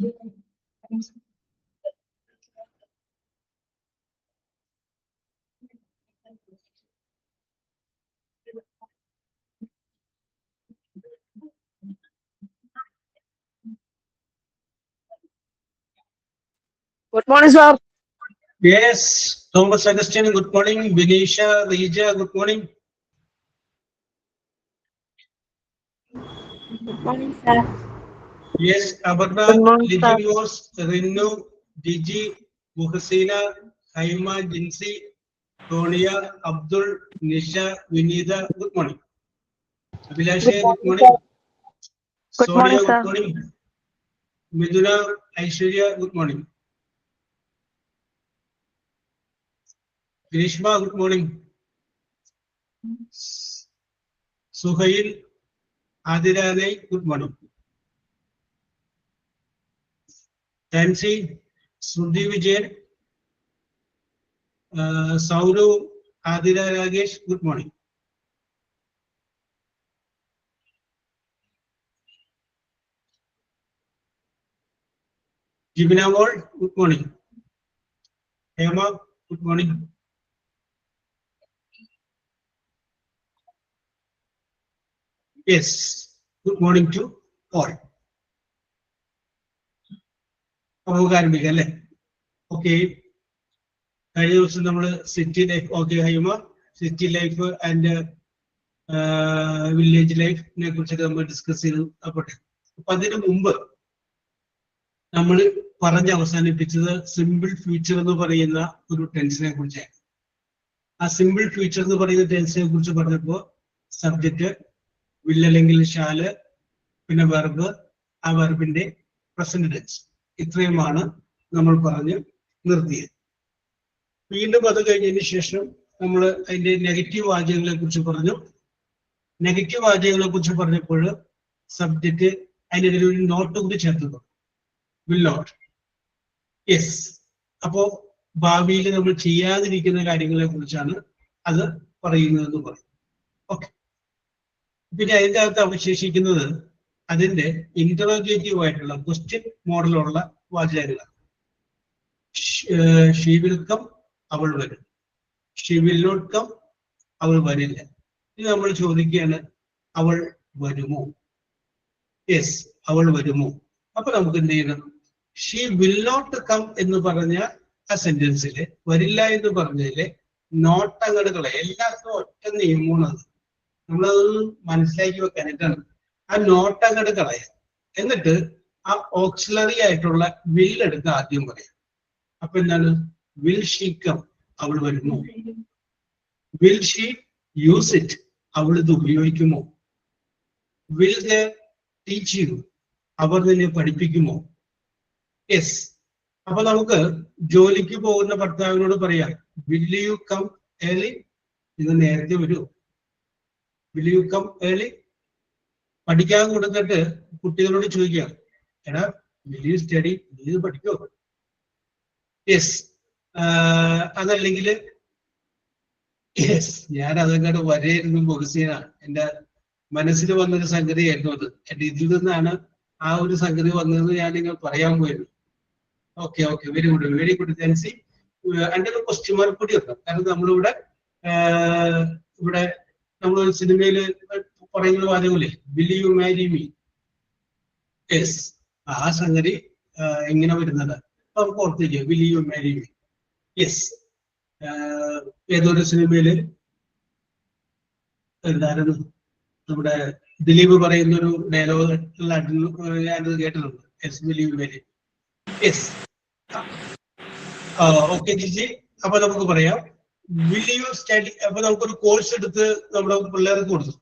Good morning, sir. Yes, Thomas Augustine, good morning. Vinisha, Rija, good morning. Good morning, sir. Yes, Abarna, Good morning, sir. Ligios, Rinu, Gigi, Muhasina, Haima, Jinsi, Tonia, Abdul, Nisha, Vinida, good morning. Abhilasha, good morning. Good morning, Sonia, sir. good morning. Miduna, Aishwarya, good morning. Grishma, good morning. Suhail, Adirane, good morning. Nancy, Sruti Vijay, Sauru, Adira Ragesh, good morning. Jibina Ward, good morning. Hema, good morning. Yes, good morning to all. Okay. I use the city life, okay, Hema, city life and village life. We discuss about it. നമ്മൾ പറഞ്ഞ അവസാനിപ്പിച്ചത് simple future എന്ന് പറയുന്ന ഒരു ടെൻസിനെ കുറിച്ചാണ്. ആ simple future എന്ന് പറയുന്ന ടെൻസിനെ കുറിച്ച് പറഞ്ഞപ്പോൾ സബ്ജക്റ്റ് വിൽ അല്ലെങ്കിൽ ഷാല്, പിന്നെ വെർബ്, ആ വെർബിന്റെ പ്രസന്റ് ടെൻസ്, ഇത്രയുമാണ് നമ്മൾ പറഞ്ഞ് നിർത്തിയത്. വീണ്ടും അത് കഴിഞ്ഞതിന് ശേഷം നമ്മൾ അതിന്റെ നെഗറ്റീവ് വാചകങ്ങളെ കുറിച്ച് പറഞ്ഞു. നെഗറ്റീവ് വാചകങ്ങളെ കുറിച്ച് പറഞ്ഞപ്പോൾ സബ്ജക്റ്റ് അതിനിടയിൽ ഒരു നോട്ട് കൂടി ചേർത്തത്, will not. Yes. അപ്പോ ഭാവിയിൽ നമ്മൾ ചെയ്യാതിരിക്കുന്ന കാര്യങ്ങളെ കുറിച്ചാണ് അത് പറയുന്നതെന്ന് പറയും. ഓക്കെ. പിന്നെ അതിൻ്റെ അകത്ത് അവശേഷിക്കുന്നത് അതിന്റെ ഇന്ററോഗേറ്റീവ് ആയിട്ടുള്ള ക്വസ്റ്റ്യൻ മോഡലുള്ള വാചകങ്ങളാണ്. ഷീ വിൽ കം, അവൾ വരും. ഷീ വിൽ നോട്ട് കം, അവൾ വരില്ല. ഇത് നമ്മൾ ചോദിക്കുകയാണ്, അവൾ വരുമോ? യെസ്, അവൾ വരുമോ? അപ്പൊ നമുക്ക് എന്ത് ചെയ്യണം? ഷീ വിൽ നോട്ട് കം എന്ന് പറഞ്ഞ ആ സെന്റൻസില്, വരില്ല എന്ന് പറഞ്ഞതില് നോട്ട് അങ്ങോട്ട് കളയാം. എല്ലാത്തിനും ഒറ്റ നിയമമാണ് അത്. നമ്മളത് മനസ്സിലാക്കി വെക്കാനായിട്ടാണ്. ആ നോട്ട് അങ്ങോട്ട് കളയാം. എന്നിട്ട് ആ ഓക്സിലറി ആയിട്ടുള്ള വിൽ എടുത്ത് ആദ്യം പറയാം. അപ്പൊ എന്താണ്? വിൽ ഷീ കം, അവൾ വരുമോ? വിൽ ഷീ യൂസ് ഇറ്റ്, അവൾ ഇത് ഉപയോഗിക്കുമോ? വിൽ ദേ ടീച്ച് യു, അവർ നിന്നെ പഠിപ്പിക്കുമോ? യെസ്. അപ്പൊ നമുക്ക് ജോലിക്ക് പോകുന്ന ഭർത്താവിനോട് പറയാം, വിൽ യു കം ഏർലി, ഇത് നേരത്തെ വരൂ. Will you come early. പഠിക്കാൻ കൊടുത്തിട്ട് കുട്ടികളോട് ചോദിക്കാം, എടാ വിൽ യു സ്റ്റഡി, നീ ഇത് പഠിക്കോ? യെസ്. അതല്ലെങ്കിൽ യെസ്, ഞാൻ അതങ്ങോട്ട് വരെയിരുന്നു ബൊഗസീനാണ്. എന്റെ മനസ്സിൽ വന്നൊരു സംഗതിയായിരുന്നു അത്. എന്റെ ഇതിൽ നിന്നാണ് ആ ഒരു സംഗതി വന്നതെന്ന് ഞാൻ നിങ്ങൾ പറയാൻ പോയിരുന്നു. Okay okay, very good, very good Jancy. എൻ്റെ ഒരു ക്വസ്റ്റ്യൻ മാർക്ക് കൂടി ഉണ്ട്. കാരണം നമ്മളിവിടെ നമ്മൾ സിനിമയിൽ പറയുന്ന വാചകമില്ലേ, will you marry me? Yes, ആ സംഗതി എങ്ങനെ വരുന്നത് നമുക്ക് ഓർത്തിരിക്കുക, will you marry me? Yes. ഏതൊരു സിനിമയില് എന്തായിരുന്നു നമ്മുടെ ദിലീപ് പറയുന്ന ഒരു ഡയലോഗ് ഞാനത് കേട്ടിട്ടുണ്ട്. Yes, will you marry? Yes. Okay Jiji, അപ്പൊ നമുക്ക് പറയാം വിൽ യു സ്റ്റഡി. അപ്പൊ നമുക്കൊരു കോഴ്സ് എടുത്ത് നമ്മുടെ പിള്ളേർക്ക് കൊടുത്തു,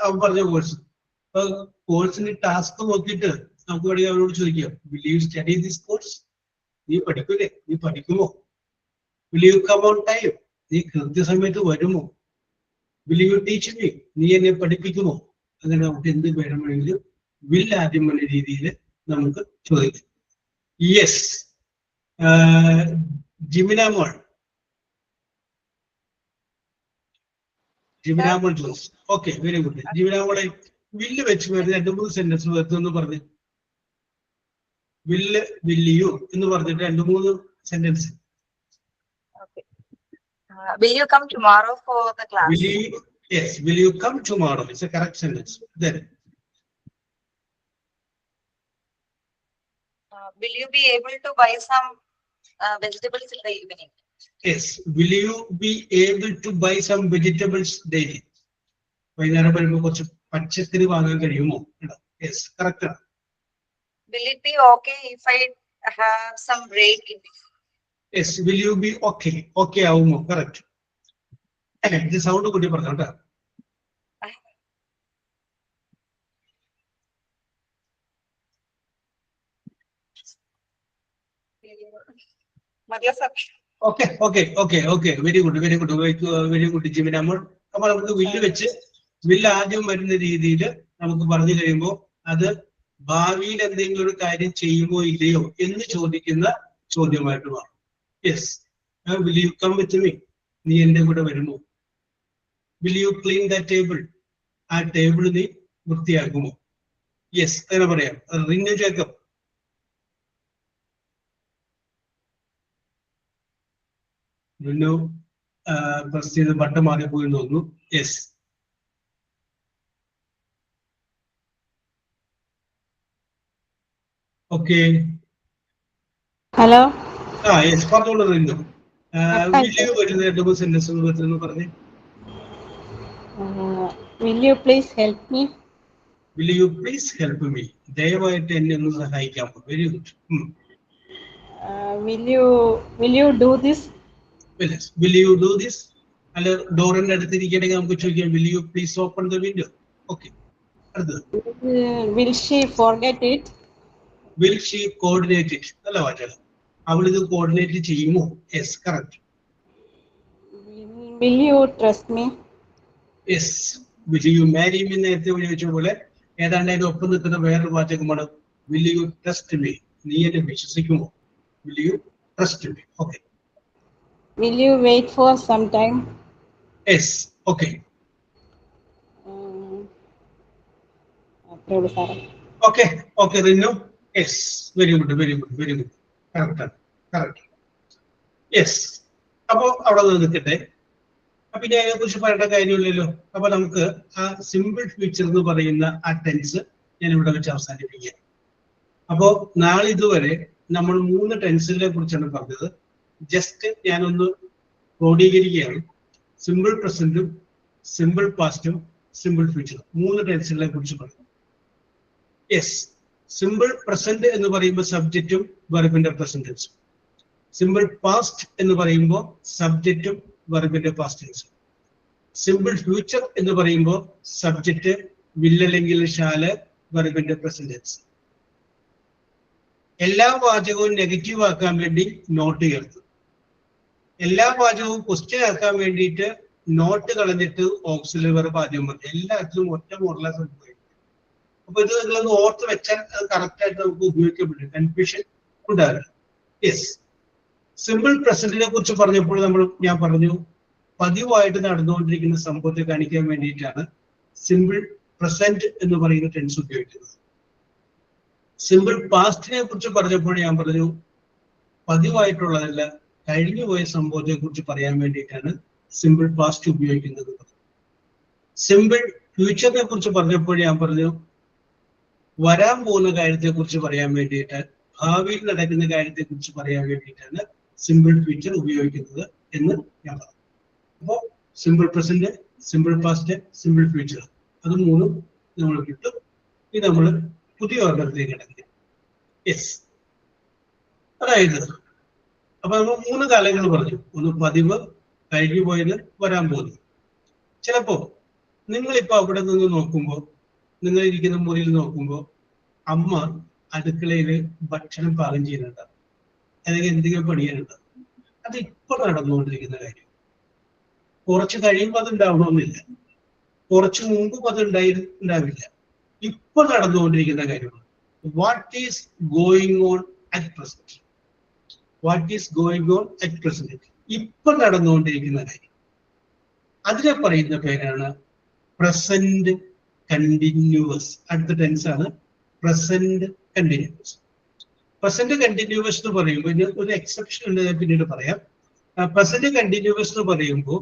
അവൻ പറഞ്ഞ കോഴ്സ്. അപ്പൊ കോഴ്സിന് ടാസ്ക് നോക്കിയിട്ട് നമുക്ക് വേണമെങ്കിൽ അവരോട് ചോദിക്കാം, will you study this course? നീ പഠിക്കൂലേ? നീ പഠിക്കുമോ? Will you come on time? നീ കൃത്യസമയത്ത് വരുമോ? Will you teach me? നീ എന്നെ പഠിപ്പിക്കുമോ? അങ്ങനെ നമുക്ക് എന്ത് വേണമെങ്കിലും വിൽ ആദ്യം എന്ന രീതിയിൽ നമുക്ക് ചോദിക്കാം. യെസ്. ജിമിന മോൾ, ജിമിന മോൾ Jose. Okay, very good. Jimina മോളെ വില്ല് വെച്ച് വരുന്ന 2-3 സെന്റൻസ് വരുത്തൊന്ന് പറഞ്ഞു. will you എന്ന് പറഞ്ഞിട്ട് 2-3 sentence. Okay. Will you come tomorrow for the class? Yes, will you come tomorrow? It's a correct sentence. Then will you be able to buy some vegetables in the evening? yes, will you be able to buy some vegetables daily? വൈകുന്നേരം വരുമ്പോൾ കുറച്ച് പച്ചക്കറി വാങ്ങാൻ കഴിയുമോ? Yes, correct. Will it be okay if I have some break in this? Yes, will you be okay? Okay ആവുമോ? Correct. ഇത് sound കൂട്ടി പറഞ്ഞു കേട്ടോ. Okay. Very good, Jimin. അപ്പൊ നമുക്ക് വില്ല് വെച്ച് വില്ല് ആദ്യം വരുന്ന രീതിയിൽ നമുക്ക് പറഞ്ഞു കഴിയുമ്പോൾ അത് ഭാവിയിൽ എന്തെങ്കിലും ഒരു കാര്യം ചെയ്യുമോ ഇല്ലയോ എന്ന് ചോദിക്കുന്ന ചോദ്യമായിട്ട് മാറും. Yes, will you come with me? നീ എന്റെ കൂടെ വരുമോ? Will you clean the table? ആ ടേബിൾ നീ വൃത്തിയാക്കുമോ? യെസ്, അങ്ങനെ പറയാം. റിനു ജേക്കബ്. റിനു പ്രസ് ചെയ്ത് ബട്ടൺ മാറിപ്പോയി എന്ന് തോന്നുന്നു. Yes, okay. ഹലോ. യെസ്, പറഞ്ഞോളൂ റിനു. വിൽ യു വരുന്ന 2-3 സെന്റൻസ് വരുന്നു പറഞ്ഞേ. Will you please help me? Will you please help me? ദയവായിട്ട് എന്നെ ഒന്ന് സഹായിക്കാമോ? Very good. Will you do this? Will you do this? അല്ല, ഡോറിന്റെ അടുത്തിരിക്കണമെങ്കിൽ നമുക്ക് ചോദിക്കാം will you please open the window? Okay. അടുത്തത് Will she forget it? will she coordinate it? നല്ല വാചകം. അവൾ ഇത് കോർഡിനേറ്റ് ചെയ്യുമോ? Yes, correct. Will you trust me? Yes. will you marry me? നേരത്തെ ചോദിച്ച പോലെ ഏതാണ്ട് അതിന്റെ ഒപ്പം നിൽക്കുന്ന വേറൊരു വാചകമാണ് will you trust me? നീ എന്നെ വിശ്വസിക്കുമോ? will you trust me? Okay. Will you wait for some time? Yes, okay. Okay, Rinu. Yes, very good. Correct. Yes. അപ്പോ അവിടെ നിൽക്കട്ടെ. അപ്പൊ ഇനി അതിനെ കുറിച്ച് പറയേണ്ട കാര്യമില്ലല്ലോ. അപ്പൊ നമുക്ക് ആ സിമ്പിൾ ഫ്യൂച്ചർ എന്ന് പറയുന്ന ആ ടെൻസ് ഞാൻ ഇവിടെ വെച്ച് അവസാനിപ്പിക്കുക. അപ്പോ നാളിതുവരെ നമ്മൾ 3 ടെൻസിനെ കുറിച്ചാണ് പറഞ്ഞത്. ജസ്റ്റ് ഞാനൊന്ന് ക്രോഡീകരിക്കുകയാണ്. സിമ്പിൾ പ്രസന്റും സിമ്പിൾ പാസ്റ്റും സിമ്പിൾ ഫ്യൂച്ചറും 3 ടെൻസുകളെ കുറിച്ച് പറഞ്ഞു. യെസ്, സിമ്പിൾ പ്രസന്റ് എന്ന് പറയുമ്പോൾ സബ്ജക്റ്റും വെർബിന്റെ പ്രസന്റ് ടെൻസും. സിമ്പിൾ പാസ്റ്റ് എന്ന് പറയുമ്പോൾ സബ്ജക്റ്റും വെർബിന്റെ പാസ്റ്റ് ടെൻസും. സിമ്പിൾ ഫ്യൂച്ചർ എന്ന് പറയുമ്പോൾ സബ്ജക്റ്റ് വിൽ അല്ലെങ്കിൽ ഷാല്, വെർബിന്റെ പ്രസന്റ് ടെൻസ്. എല്ലാ വാചകവും നെഗറ്റീവ് ആക്കാൻ വേണ്ടി നോട്ട് ചേർത്ത്, എല്ലാ വാചകവും ക്വസ്റ്റ്യൻ ആക്കാൻ വേണ്ടിയിട്ട് നോട്ട് കളഞ്ഞിട്ട് ഓക്സിലറി വെർബ് ആദ്യം പറഞ്ഞു. എല്ലാത്തിലും ഒറ്റ മോഡലാസ് പോയി. അപ്പൊ ഇത് നിങ്ങളൊന്ന് ഓർത്ത് വെച്ചാൽ അത് കറക്റ്റ് ആയിട്ട് നമുക്ക് ഉപയോഗിക്കാൻ പറ്റും. കൺഫ്യൂഷൻ ഉണ്ടാവില്ല. യെസ്, സിമ്പിൾ പ്രസന്റിനെ കുറിച്ച് പറഞ്ഞപ്പോൾ ഞാൻ പറഞ്ഞു പതിവായിട്ട് നടന്നുകൊണ്ടിരിക്കുന്ന സംഭവത്തെ കാണിക്കാൻ വേണ്ടിയിട്ടാണ് സിമ്പിൾ പ്രസന്റ് എന്ന് പറയുന്ന ടെൻസ് ഉപയോഗിക്കുന്നത്. സിമ്പിൾ പാസ്റ്റിനെ കുറിച്ച് പറഞ്ഞപ്പോൾ ഞാൻ പറഞ്ഞു പതിവായിട്ടുള്ളതല്ല, കഴിഞ്ഞുപോയ സംഭവത്തെ കുറിച്ച് പറയാൻ വേണ്ടിയിട്ടാണ് സിമ്പിൾ പാസ്റ്റ് ഉപയോഗിക്കുന്നത്. സിമ്പിൾ ഫ്യൂച്ചറിനെ കുറിച്ച് പറഞ്ഞപ്പോൾ ഞാൻ പറഞ്ഞു വരാൻ പോകുന്ന കാര്യത്തെ കുറിച്ച് പറയാൻ വേണ്ടിയിട്ട്, ഭാവിയിൽ നടക്കുന്ന കാര്യത്തെ കുറിച്ച് പറയാൻ വേണ്ടിയിട്ടാണ് സിമ്പിൾ ഫ്യൂച്ചർ ഉപയോഗിക്കുന്നത് എന്ന് ഞാൻ പറഞ്ഞു. അപ്പോൾ simple present, simple past, simple future, അത് 3 നമ്മൾ കിട്ടും. ഇത് നമ്മൾ പുതിയ ഓർഡറിലേക്ക് കിടക്കുക. യെസ്, അതായത് അപ്പൊ നമ്മൾ 3 കാലങ്ങൾ പറഞ്ഞു. ഒന്ന് പതിവ്, കഴിഞ്ഞു പോയത്, വരാൻ പോകുന്നത്. ചിലപ്പോ നിങ്ങളിപ്പോ അവിടെ നിന്ന് നോക്കുമ്പോൾ, നിങ്ങൾ ഇരിക്കുന്ന മുറിയിൽ നോക്കുമ്പോൾ അമ്മ അടുക്കളയിൽ ഭക്ഷണം പാകം ചെയ്യുന്നുണ്ടാവും, അല്ലെങ്കിൽ എന്തെങ്കിലും പണിയാനുണ്ടാവും. അത് ഇപ്പൊ നടന്നുകൊണ്ടിരിക്കുന്ന കാര്യം. കുറച്ച് കഴിയുമ്പോൾ അത് ഉണ്ടാവണമെന്നില്ല, കുറച്ച് മുമ്പും അത് ഉണ്ടാവില്ല. ഇപ്പൊ നടന്നുകൊണ്ടിരിക്കുന്ന കാര്യമാണ്. What is going on at present? What is going on at present? ഇപ്പൊ നടന്നുകൊണ്ടിരിക്കുന്ന കാര്യം. അതിനെ പറയുന്ന പേരാണ് പ്രസന്റ് കണ്ടിന്യൂവസ്. അടുത്ത ടെൻസ് ആണ് പ്രസന്റ് കണ്ടിന്യൂവസ്. പ്രസന്റ് കണ്ടിന്യൂസ് എന്ന് പറയുമ്പോൾ ഇതിന് ഒരു എക്സെപ്ഷൻ ഉണ്ട്, ഞാൻ പിന്നീട് പറയാം. പ്രസന്റ് കണ്ടിന്യൂസ് എന്ന് പറയുമ്പോൾ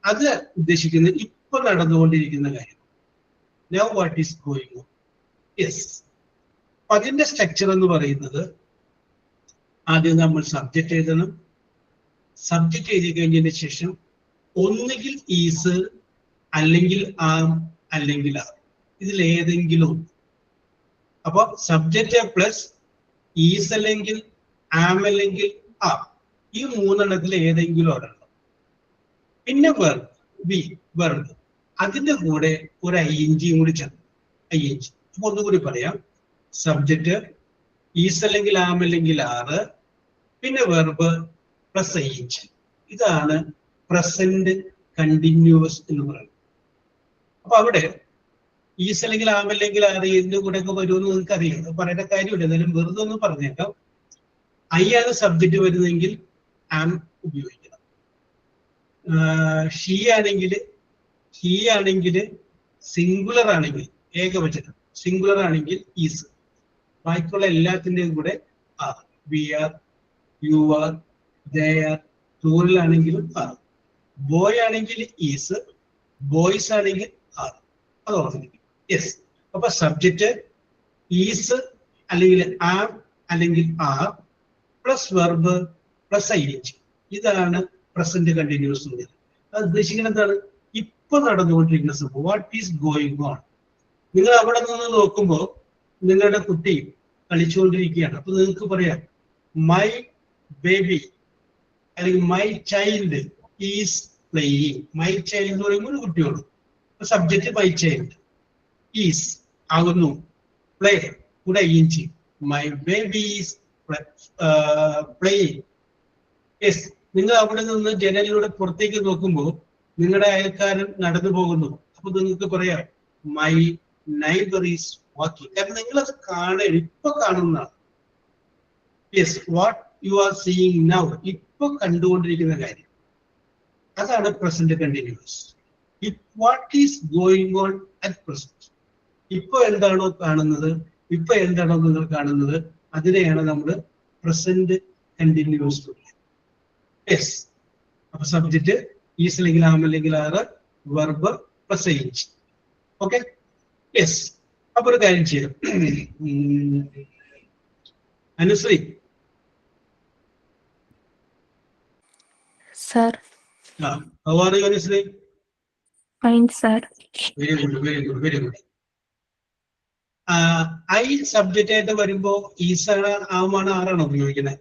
അത് ഉദ്ദേശിക്കുന്നത് ഇപ്പൊ നടന്നുകൊണ്ടിരിക്കുന്ന കാര്യം. Now what is going on. Yes. അപ്പൊ അതിന്റെ സ്ട്രക്ചർ എന്ന് പറയുന്നത് ആദ്യം നമ്മൾ സബ്ജക്റ്റ് എഴുതണം. സബ്ജക്റ്റ് എഴുതി കഴിഞ്ഞതിന് ശേഷം ഒന്നുകിൽ ഈസ്, അല്ലെങ്കിൽ ആം, അല്ലെങ്കിൽ ആർ, ഇതിലേതെങ്കിലും ഒന്ന്. അപ്പൊ സബ്ജക്റ്റ് പ്ലസ് ഈസ് അല്ലെങ്കിൽ ആം അല്ലെങ്കിൽ ആർ, ഈ മൂന്നെണ്ണത്തിൽ ഏതെങ്കിലും ഒരെണ്ണം. പിന്നെ വെർബ്, ബി വെർബ്, അതിന്റെ കൂടെ ഒരു ing കൂടി ചേർന്നു. ing. അപ്പൊ ഒന്നുകൂടി പറയാം. സബ്ജക്റ്റ് ഈസ് അല്ലെങ്കിൽ ആം അല്ലെങ്കിൽ ആറ്, പിന്നെ വെർബ് പ്ലസ് ing. ഇതാണ് പ്രസന്റ് കണ്ടിന്യൂസ് എന്ന് പറയുന്നത്. അപ്പൊ അവിടെ ഈസ് അല്ലെങ്കിൽ ആം അല്ലെങ്കിൽ ആറ് ഇതിന്റെ കൂടെ ഒക്കെ വരുമെന്ന് നിങ്ങൾക്ക് അറിയാം, പറയേണ്ട കാര്യമില്ല. എന്നാലും വെറുതെ ഒന്ന് പറഞ്ഞേക്കാം. ഐ ആണ് സബ്ജക്റ്റ് വരുന്നതെങ്കിൽ ആം ഉപയോഗിക്കണം. ഷീ ആണെങ്കിൽ സിംഗുലർ ആണെങ്കിൽ ഏകവചനം, സിംഗുലർ ആണെങ്കിൽ ഈസ്, ബാക്കിയുള്ള എല്ലാത്തിന്റെയും കൂടെ are. We are, you are, they are, plural ആണെങ്കിലും ആർ. ബോയ് ആണെങ്കിൽ ഈസ്, ബോയ്സ് ആണെങ്കിൽ ആർ. അത് ഓർമ്മിക്കും. യെസ്. അപ്പൊ സബ്ജക്റ്റ് ഈസ് അല്ലെങ്കിൽ ആം അല്ലെങ്കിൽ are plus verb plus ing. ഇതാണ് പ്രസന്റ് കണ്ടിന്യൂസ്. അത് ഉദ്ദേശിക്കുന്നത് എന്താണ്? ഇപ്പൊ നടന്നുകൊണ്ടിരിക്കുന്ന സംഭവം. What is going on. നിങ്ങൾ അവിടെ നിന്ന് നോക്കുമ്പോൾ നിങ്ങളുടെ കുട്ടി കളിച്ചുകൊണ്ടിരിക്കുകയാണ്. അപ്പൊ നിങ്ങൾക്ക് പറയാം മൈ ബേബി അല്ലെങ്കിൽ my child is playing. My child എന്ന് പറയുമ്പോൾ ഒരു കുട്ടിയോട്. സബ്ജക്റ്റ് മൈ ചൈൽഡ്, ഈസ് ആകുന്നു, പ്ലേ കൂടെ ing. My baby is playing. Yes. നിങ്ങൾ അവിടെ നിന്ന് ജനലിലൂടെ പുറത്തേക്ക് നോക്കുമ്പോൾ നിങ്ങളുടെ അയൽക്കാരൻ നടന്നു പോകുന്നു. അപ്പൊ നിങ്ങൾക്ക് പറയാം മൈ നൈബർ ഈസ് വാക്കിംഗ്. കാരണം നിങ്ങളത് ഇപ്പൊ കാണുന്നതാണ്. Yes. What you are seeing now, ഇപ്പൊ കണ്ടുകൊണ്ടിരിക്കുന്ന കാര്യം. അതാണ് present continuous. What is going on at present. ഇപ്പൊ എന്താണോ കാണുന്നത്, ഇപ്പൊ എന്താണോ നിങ്ങൾ കാണുന്നത്, അതിനെയാണ് നമ്മൾ പ്രസന്റ് കണ്ടിന്യൂസ്. യെസ്. അപ്പൊ സബ്ജക്റ്റ് ഈസ് അല്ലെങ്കിൽ ആം അല്ലെങ്കിൽ are, verb plus ing. Okay. Yes. അപ്പൊ ഒരു കാര്യം ചെയ്യാം. Anushree. Sir. How are you, Anushree? Fine, sir. Very good, very good, very good. I subject ആയിട്ട് വരുമ്പോ ഈസാണ് ആമാണ് ആറാണോ ഉപയോഗിക്കുന്നത്?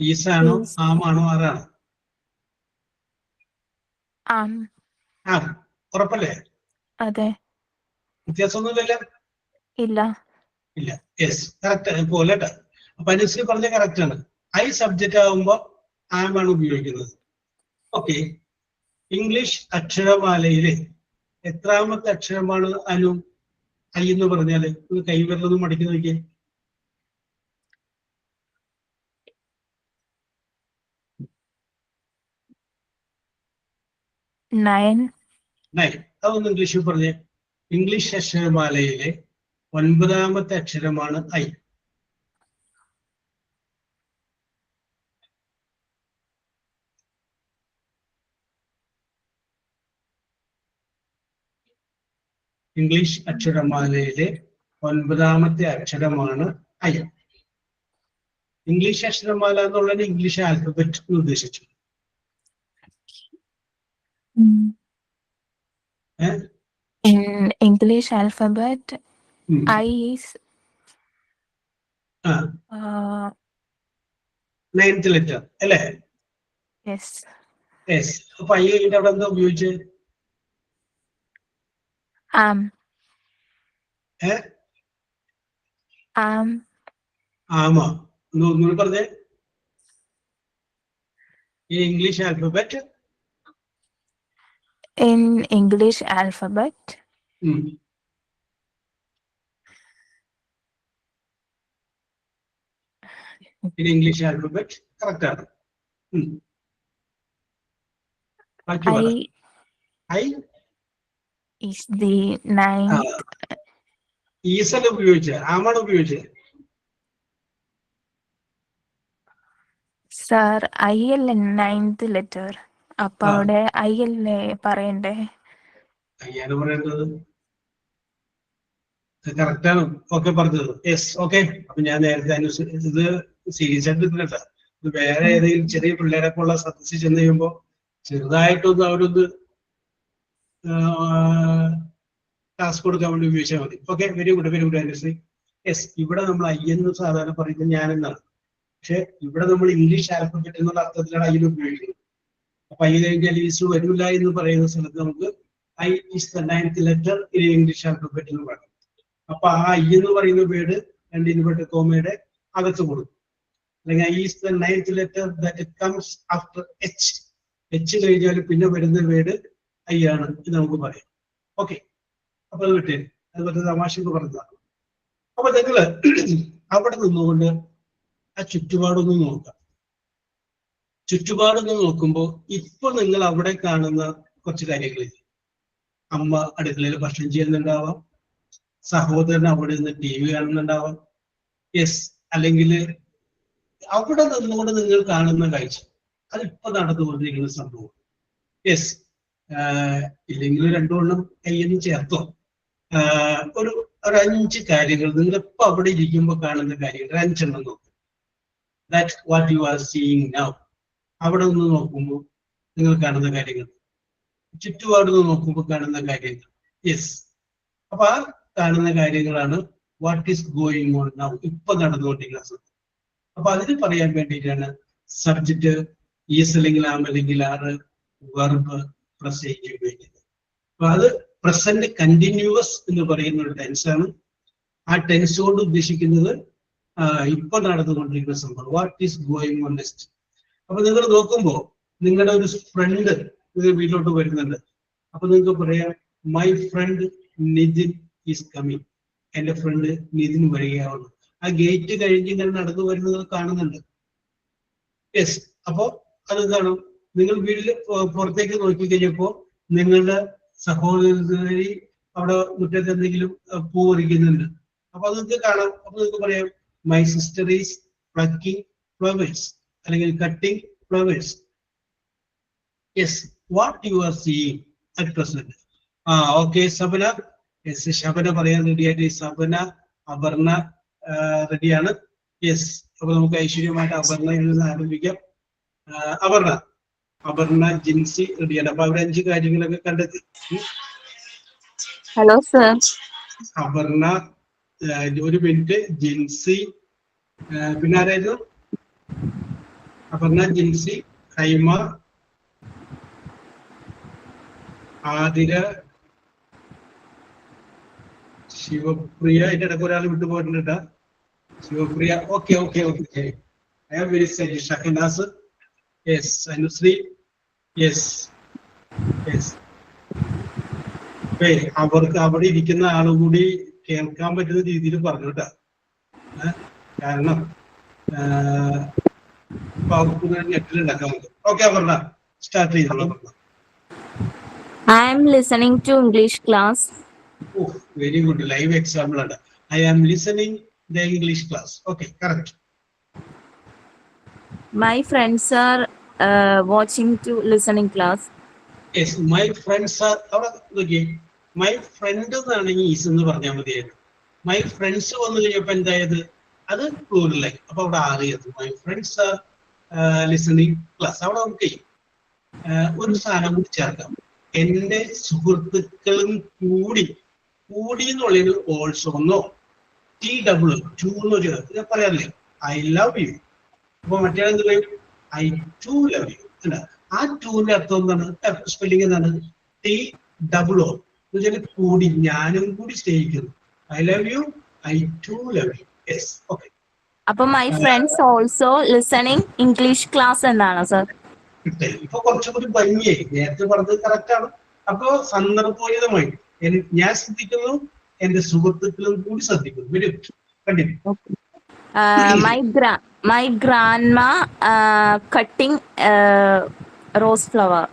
ഈസാണോ ആമാണോ ആറാണോ? ആ, ഉറപ്പല്ലേ? അതെ. വ്യത്യാസമൊന്നുമില്ലല്ലോ? ഇല്ല. ഇല്ല. യെസ്, കറക്റ്റ് പോലെ. അപ്പൊ അനുശ്രീ പറഞ്ഞ കറക്റ്റ് ആണ്. ഐ സബ്ജക്റ്റ് ആകുമ്പോ ആമാണ് ഉപയോഗിക്കുന്നത്. ഓക്കെ. ഇംഗ്ലീഷ് അക്ഷരമാലയിലെ എത്രാമത്തെ അക്ഷരമാണ് അനു ഐ എന്ന് പറഞ്ഞാല്? കൈവിരലൊന്നും മടക്കി നോക്കിയേ. 9. അതൊന്ന് ഇംഗ്ലീഷിൽ പറഞ്ഞേ. ഇംഗ്ലീഷ് അക്ഷരമാലയിലെ 9ാമത്തെ അക്ഷരമാണ് ഐ. ഇംഗ്ലീഷ് അക്ഷരമാലയിലെ 9ാമത്തെ അക്ഷരമാണ് ഐ. ഇംഗ്ലീഷ് അക്ഷരമാല എന്നുള്ളത് ഇംഗ്ലീഷ് ആൽഫബറ്റ് ഉദ്ദേശിച്ചു. In English alphabet, I is 9th letter അല്ലേ? yes. Yes. അപ്പൊ ഐ കഴിഞ്ഞിട്ട് അവിടെ എന്താ ഉപയോഗിച്ചത്? ആമാ. ഒന്നുകൂടി പറഞ്ഞേ. ഈ English alphabet. In English alphabet, in English alphabet, correct ആണ്. ബാക്കി പറ. I is the ninth. ഈസൽ ഉപയോഗിച്ചത് ആമാണ് ഉപയോഗിച്ചത്. Sir, I അല്ലേ ninth letter. അപ്പൊ അവിടെ I അല്ലേ പറയണ്ടേ? അയ്യാണ് പറയേണ്ടത്. കറക്റ്റാണ്. ഓക്കെ പറഞ്ഞത്. Yes okay. അപ്പൊ ഞാൻ നേരത്തെ ഇത് സീരിയസ് ആയിട്ട് എടുത്തില്ല. ഇത് വേറെ ഏതെങ്കിലും ചെറിയ പിള്ളേരൊക്കെ ഉള്ള സദസ്സിൽ ചെന്ന് കഴിയുമ്പോ ചെറുതായിട്ടൊന്ന് അവരൊന്ന് ടാസ്ക് കൊടുക്കാൻ വേണ്ടി ഉപയോഗിച്ചാൽ മതി. Okay, very good very good Anushree. Yes, ഇവിടെ നമ്മൾ ഐ എന്ന് സാധാരണ പറയുന്നത് ഞാനെന്നാണ്. പക്ഷെ ഇവിടെ നമ്മൾ ഇംഗ്ലീഷ് ആൽഫബറ്റ് എന്നുള്ള അർത്ഥത്തിലാണ് ഐ ഉപയോഗിക്കുന്നത്. അപ്പൊ ഐ കഴിഞ്ഞാൽ ഈസ് വരില്ല എന്ന് പറയുന്ന സ്ഥലത്ത് നമുക്ക് I is the ninth letter in English alphabet എന്ന് പറയും. അപ്പൊ ആ ഐ എന്ന് പറയുന്ന വേർഡ് രണ്ട് ഇൻവെർട്ടഡ് കോമയുടെ അകത്ത് കൊടുക്കും. അല്ലെങ്കിൽ I is the ninth letter that comes after H. H കഴിഞ്ഞാൽ പിന്നെ വരുന്ന വേർഡ് ഐ ആണ് എന്ന് നമുക്ക് പറയാം. ഓക്കെ, അപ്പൊ അത് വിട്ടേ, അത് പറ്റുന്ന തമാശക്ക് പറഞ്ഞതാണ്. അപ്പൊ നിങ്ങള് അവിടെ നിന്നുകൊണ്ട് ആ ചുറ്റുപാടൊന്നും നോക്കാം. ചുറ്റുപാടൊന്നും നോക്കുമ്പോൾ ഇപ്പൊ നിങ്ങൾ അവിടെ കാണുന്ന കുറച്ച് കാര്യങ്ങളില്ല. അമ്മ അടുക്കളയിൽ ഭക്ഷണം ചെയ്യുന്നുണ്ടാവാം, സഹോദരൻ അവിടെ നിന്ന് ടി വി കാണുന്നുണ്ടാവാം. യെസ്, അല്ലെങ്കിൽ അവിടെ നിന്നുകൊണ്ട് നിങ്ങൾ കാണുന്ന കാഴ്ച അതിപ്പോ നടന്നുകൊണ്ടിരിക്കുന്ന സംഭവം. യെസ്, ഇല്ലെങ്കിൽ രണ്ടുകൊണ്ടും കയ്യെന്ന് ചേർത്തോ. ഒരു 5 കാര്യങ്ങൾ നിങ്ങളിപ്പോ അവിടെ ഇരിക്കുമ്പോൾ കാണുന്ന കാര്യങ്ങൾ 5 എണ്ണം നോക്കും. That what you are seeing now. അവിടെ നിന്ന് നോക്കുമ്പോൾ നിങ്ങൾ കാണുന്ന കാര്യങ്ങൾ, ചുറ്റുപാട് നിന്ന് നോക്കുമ്പോൾ കാണുന്ന കാര്യങ്ങൾ. യെസ്, അപ്പൊ ആ കാണുന്ന കാര്യങ്ങളാണ് what is going on now, ഇപ്പൊ നടന്നുകൊണ്ടിരിക്കുന്ന സംഭവം. അപ്പൊ അതിന് പറയാൻ വേണ്ടിയിട്ടാണ് സബ്ജക്റ്റ് ഈസ് അല്ലെങ്കിൽ ആം അല്ലെങ്കിൽ ആറ് വെർബ് പ്ലസ് എയ്റ്റ് ഉപയോഗിക്കുന്നത്. അപ്പൊ അത് പ്രസന്റ് കണ്ടിന്യൂവസ് എന്ന് പറയുന്ന ഒരു ടെൻസാണ്. ആ ടെൻസ് കൊണ്ട് ഉദ്ദേശിക്കുന്നത് ഇപ്പൊ നടന്നുകൊണ്ടിരിക്കുന്ന സംഭവം, what is going on next. അപ്പൊ നിങ്ങൾ നോക്കുമ്പോ നിങ്ങളുടെ ഒരു ഫ്രണ്ട് നിങ്ങൾ വീട്ടിലോട്ട് വരുന്നുണ്ട്. അപ്പൊ നിങ്ങൾക്ക് പറയാം my friend Nithin is coming. എന്റെ ഫ്രണ്ട് നിതിൻ വരികയാവുന്നു. ആ ഗേറ്റ് കഴിഞ്ഞ് ഇങ്ങനെ നടന്നു വരുന്നത് കാണുന്നുണ്ട്. യെസ്, അപ്പോ അത് കാണും. നിങ്ങൾ വീട്ടിൽ പുറത്തേക്ക് നോക്കി കഴിഞ്ഞപ്പോ നിങ്ങളുടെ സഹോദരി അവിടെ മുറ്റത്ത് എന്തെങ്കിലും പൂ പറിക്കുന്നുണ്ട്. അപ്പൊ അത് നിങ്ങൾക്ക് കാണാം. അപ്പൊ നിങ്ങൾക്ക് പറയാം my sister is plucking flowers അല്ലെങ്കിൽ cutting flowers. Yes, what you are seeing at present. Okay Sabana. Yes, Shabana പറയാൻ റെഡിയായിട്ട്. സബന, അപർണ റെഡിയാണ്. യെസ്, അപ്പൊ നമുക്ക് ഐശ്വര്യമായിട്ട് അപർണയിൽ നിന്ന് ആരംഭിക്കാം. അപർണ ജിൻസി റെഡിയാണ്. അപ്പൊ അവിടെ 5 കാര്യങ്ങളൊക്കെ കണ്ടെത്തി. Hello sir. അപർണ, ഒരു മിനിറ്റ്, ജിൻസി, പിന്നെ ആരായിരുന്നു? അപർണ, ജിൻസി, ഹൈമ, ആതിര, ശിവപ്രിയ. അതിന്റെ ഇടയ്ക്ക് ഒരാൾ വിട്ടുപോയിട്ടുണ്ട്. Shivapriya. Okay okay okay. I am very sorry. Shahanaz. Yes. Anushree. Yes yes. അവർക്ക് അവിടെ ഇരിക്കുന്ന ആളും കൂടി കേൾക്കാൻ പറ്റുന്ന രീതിയിൽ പറഞ്ഞു കേട്ടാ. കാരണം നെറ്റിലുണ്ടാക്കാൻ പറ്റും. ഓക്കെ പറഞ്ഞ സ്റ്റാർട്ട് ചെയ്തോളാം. I am listening to English class. Very good. Live example ആണ്. I am listening the English class. Okay, correct. My friends are watching to listening class. Yes, my friends are. അവിടെ നോക്കിയേ, my friend എന്നാണെങ്കിൽ is എന്ന് പറഞ്ഞാൽ മതിയായിരുന്നു. My friends വന്നു കഴിഞ്ഞപ്പോ എന്തായത്? അത് പ്ലൂറലായി. അപ്പൊ അവിടെ ആറിയത് my friends are listening class. അവിടെ നമുക്ക് ഒരു സാധനം കൂടി ചേർക്കാം. എന്റെ സുഹൃത്തുക്കളും കൂടി. കൂടി എന്നുള്ളത് ഓൾസോ ഒന്നോ TW 2 എന്നൊരു പറയാറില്ലേ, ഐ ലവ് യു. അപ്പൊ മറ്റേ എന്ത് പറയും? I too love you. അല്ല, ആ 2ന്റെ അർത്ഥം എന്താണ്? സ്പെല്ലിംഗ് എന്താണ്? TOO എന്ന് വെച്ചാൽ കൂടി, ഞാനും കൂടി സ്നേഹിക്കുന്നു. I love you, I too love you. Yes, okay. അപ്പൊ my friends also listening English class എന്നാണ് സർ. ഇപ്പൊ കുറച്ചും കൂടി ഭംഗിയായി. നേരത്തെ പറഞ്ഞത് കറക്റ്റ് ആണ്. അപ്പൊ സന്ദർഭോചിതമായി ഞാൻ ശ്രദ്ധിക്കുന്നു, എന്റെ സുഹൃത്തുക്കളും കൂടി ശ്രദ്ധിക്കുന്നു. Very good. Continue. My grandma cutting rose flower.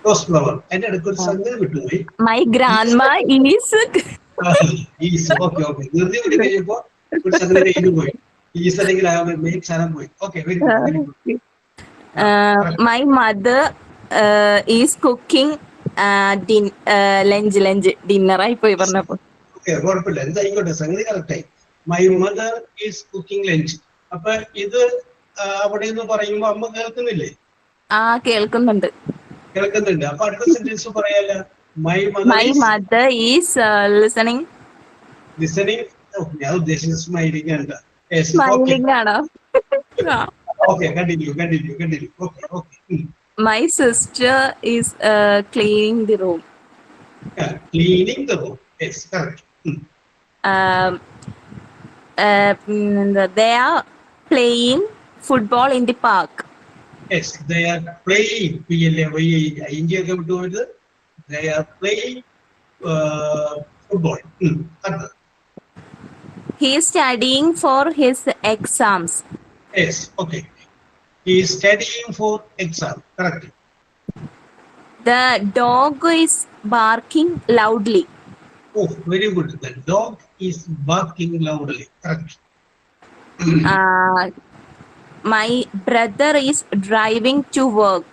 Rose flower. അതിന്റെ ഇടയ്ക്ക് ഒരു സംഗതി വിട്ടുപോയി. My grandma is is. Okay okay. ധൃതി കൂടി കഴിഞ്ഞപ്പോ ഒരു സംഗതി കഴിഞ്ഞു പോയി. ഈസ് അല്ലെങ്കിൽ ആ മെയിൻ സാധനം പോയി. Okay, very good very good. my mother is cooking lunch dinner ആയി പോയി പറഞ്ഞപ്പോ. ഓക്കെ, കുഴപ്പമില്ല, എന്തായിക്കോട്ടെ, സംഗതി കറക്റ്റായി. My mother is cooking lunch. അപ്പൊ ഇത് അവിടെ നിന്ന് പറയുമ്പോ അമ്മ കേൾക്കുന്നില്ലേ? കേൾക്കുന്നുണ്ട്. കേൾക്കുന്നുണ്ട്. അപ്പൊ അടുത്ത sentence പറയാല. My My mother is listening. Listening. ഞാൻ ഉദ്ദേശിച്ചത് സ്മൈലിംഗ് ആണ്. Smiling ആണോ? Okay, continue. Okay okay. My sister is cleaning the room. Cleaning the room. Yes, correct. They are playing football in the park. Yes, they are playing. PLAYING ഒക്കെ വിട്ടുപോയത്. They are playing football. He is studying for his exams. Yes, okay. He is studying for exam. Correct. The dog is barking loudly. Oh, very good. The dog is barking loudly. Correct. My brother is driving to work.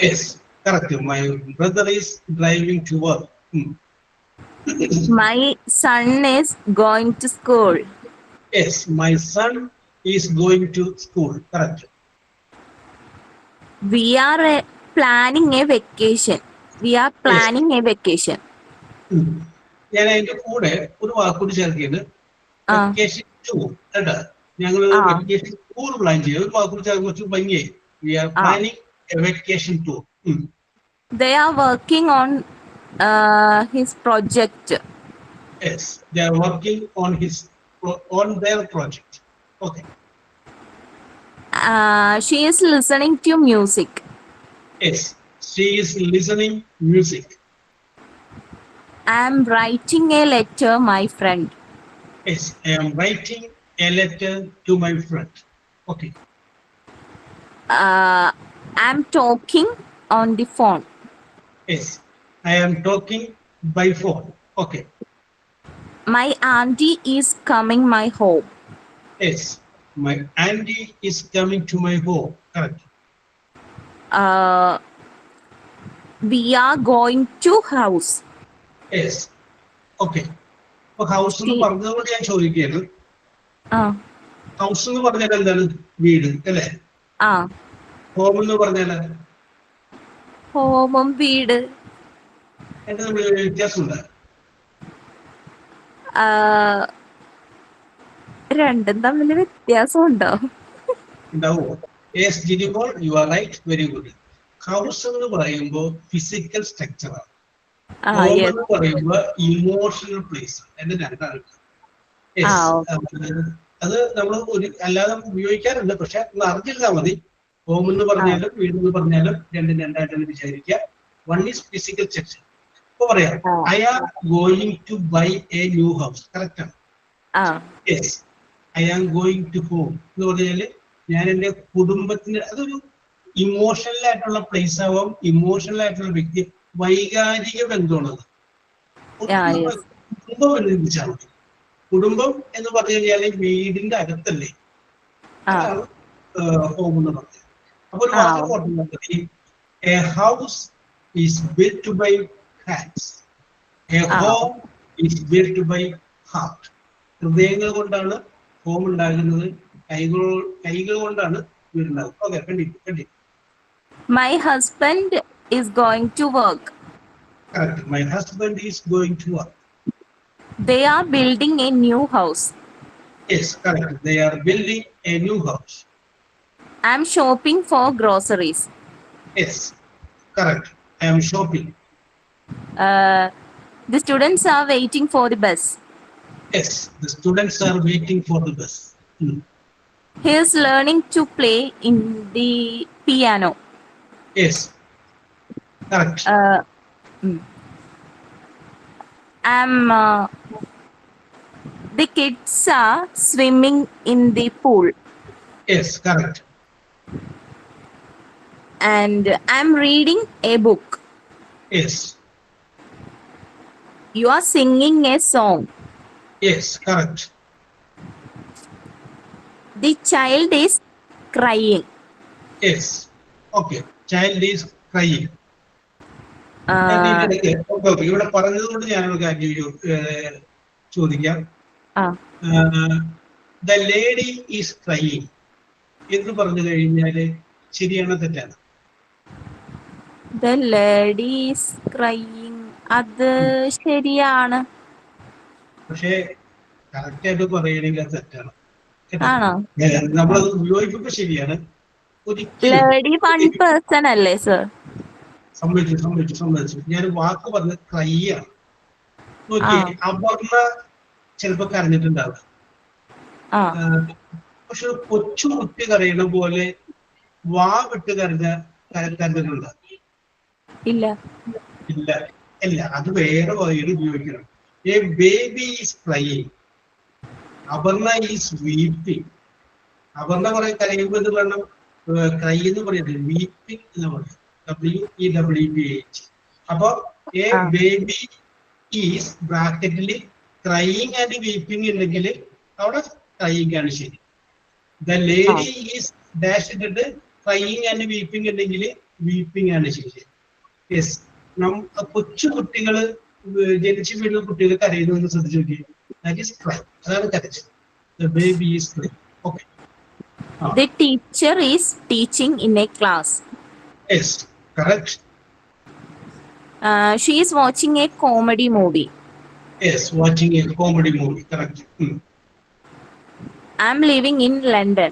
Yes, correct. My brother is driving to work. My son is going to school. Yes, my son is going to school. Correct. We are planning a vacation. ഞാൻ അതിന്റെ കൂടെ ഒരു വാക്കുകൂടി ചേർക്കിയത് vacation tour. കേട്ടാ, ഞങ്ങൾ vacation tour plan ചെയ്യും. ഒരു വാക്കുകൂടി ചേർത്ത് കുറച്ച് ഭംഗിയായി. We are planning a vacation tour. They are working on his project. Yes, they are working on their project. Okay. She is listening to music. Yes, she is listening music. I am writing a letter, my friend. Yes, I am writing a letter to my friend. Okay. I am talking on the phone. Yes, I am talking by phone. Okay. My auntie is coming my home. Yes, my auntie is coming to my home. Correct. We are going to house. Yes. Okay. അപ്പൊ house എന്ന് പറഞ്ഞതുകൊണ്ട് ഞാൻ ചോദിക്കുകയാണ്, house എന്ന് പറഞ്ഞാൽ എന്താണ്? വീട് അല്ലേ? ഹോം എന്ന് പറഞ്ഞാൽ ഹോമും വീട് എന്റെ തമ്മിൽ വ്യത്യാസമുണ്ട്? രണ്ടും തമ്മിൽ വ്യത്യാസമുണ്ടോ? ഉണ്ടാവുമോ? Yes Jinimol, you are right, very good. House എന്ന് പറയുമ്പോൾ ഫിസിക്കൽ സ്ട്രക്ചറാണ്. ഹോം എന്ന് പറയുമ്പോൾ ഇമോഷണൽ പ്ലേസ്. എന്റെ രണ്ടാണ്. അത് നമ്മൾ അല്ലാതെ ഉപയോഗിക്കാറുണ്ട്, പക്ഷെ ഒന്ന് അറിഞ്ഞിരുന്നാൽ മതി. ഹോം എന്ന് പറഞ്ഞാലും വീട് എന്ന് പറഞ്ഞാലും രണ്ടും രണ്ടായിട്ട് വിചാരിക്കുക. One is physical structure. ഇപ്പൊ പറയാം, I am going to buy a new house. Correct ആണ്. Yes, I am going to home എന്ന് പറഞ്ഞാല് ഞാൻ എന്റെ കുടുംബത്തിന്, അതൊരു ഇമോഷണൽ ആയിട്ടുള്ള പ്ലേസ് ആവാം. ഇമോഷണൽ ആയിട്ടുള്ള വ്യക്തി, വൈകാരിക ബന്ധമാണത്. കുടുംബം എന്ന് ചിന്തിച്ചാൽ മതി. കുടുംബം എന്ന് പറഞ്ഞു കഴിഞ്ഞാല് വീടിന്റെ അകത്തല്ലേ ഹോം എന്ന് പറഞ്ഞത്. അപ്പൊ ഒരു വാക്ക്, a house is built by hands, a home is built by heart. ഹൃദയങ്ങൾ കൊണ്ടാണ് ഹോം ഉണ്ടാകുന്നത്, കൈകൾ കൊണ്ടാണ് വീടുണ്ടാകുന്നത്. Okay, continue. My husband is going to work. Correct. My husband is going to work. They are building a new house. Yes, correct. They are building a new house. I am shopping for groceries. Yes, correct. I am shopping. The students are waiting for the bus. Yes, the students are waiting for the bus. He is learning to play in the piano. Yes, correct. The kids are swimming in the pool. Yes, correct. and I'm reading a book. Yes. You are singing a song. Yes, correct. The child is crying. Yes. Okay. Child is crying. Uh, ഇവിടെ പറഞ്ഞതുകൊണ്ട് ഞാനൊരു കാര്യം ചോദിക്കാം. The lady is crying എന്ന് പറഞ്ഞു കഴിഞ്ഞാല് ശരിയാണോ തെറ്റാണ്? The lady is crying. അത് ശരിയാണ്. പക്ഷേ കറക്റ്റ് ആയിട്ട് പറയണെങ്കിൽ അത് തെറ്റാണ്. ആണോ? നമ്മളത് ഉപയോഗിക്കുമ്പോ ശരിയാണ്. ലേഡി വൺ പേഴ്സൺ അല്ലേ സർ? സമ്മതിച്ചു. ഞാൻ വാക്ക് പറഞ്ഞ ക്രൈ ആണ്. നോക്കിയേ, അപർണ ചിലപ്പോ കരഞ്ഞിട്ടുണ്ടാവും. പക്ഷെ കൊച്ചു കുട്ടി കരയണ പോലെ വാ വിട്ട് കരഞ്ഞിട്ടുണ്ടോ? ഇല്ല. അത് വേറെ വഴിയിൽ ഉപയോഗിക്കണം. A baby is crying, Aparna is weeping. Aparna കുറെ കരയുമ്പോൾ എന്ന് പറയണം, ക്രൈ എന്ന് പറയുന്നത് വീപ്പിംഗ് എന്ന് പറയും. WEWPH. അപ്പൊ എ ബേബി ഈസ് ബ്രാക്കറ്റിൽ ക്രൈയിങ് ആൻഡ് വീപ്പിംഗ് ഉണ്ടെങ്കിൽ അവിടെ ക്രൈയിങ് ആണ് ശരി. ദ ലേഡി ഈസ് ഡാഷ് ഇട്ടിട്ട് ക്രൈയിങ് ആൻഡ് വീപ്പിംഗ് ഉണ്ടെങ്കിൽ വീപ്പിംഗ് ആണ് ശരി. യെസ്, കൊച്ചു കുട്ടികള് ജനിച്ചു വീഴുന്ന കുട്ടികൾ കരയുന്നു ശ്രദ്ധിച്ചു നോക്കി. ദാറ്റ് ഈസ് ക്രൈ, അതാണ് കരച്ചത്. The baby is cry. Okay. The teacher is teaching in a class. Yes, correct. She is watching a comedy movie. Yes, watching a comedy movie. Correct. I'm living in London.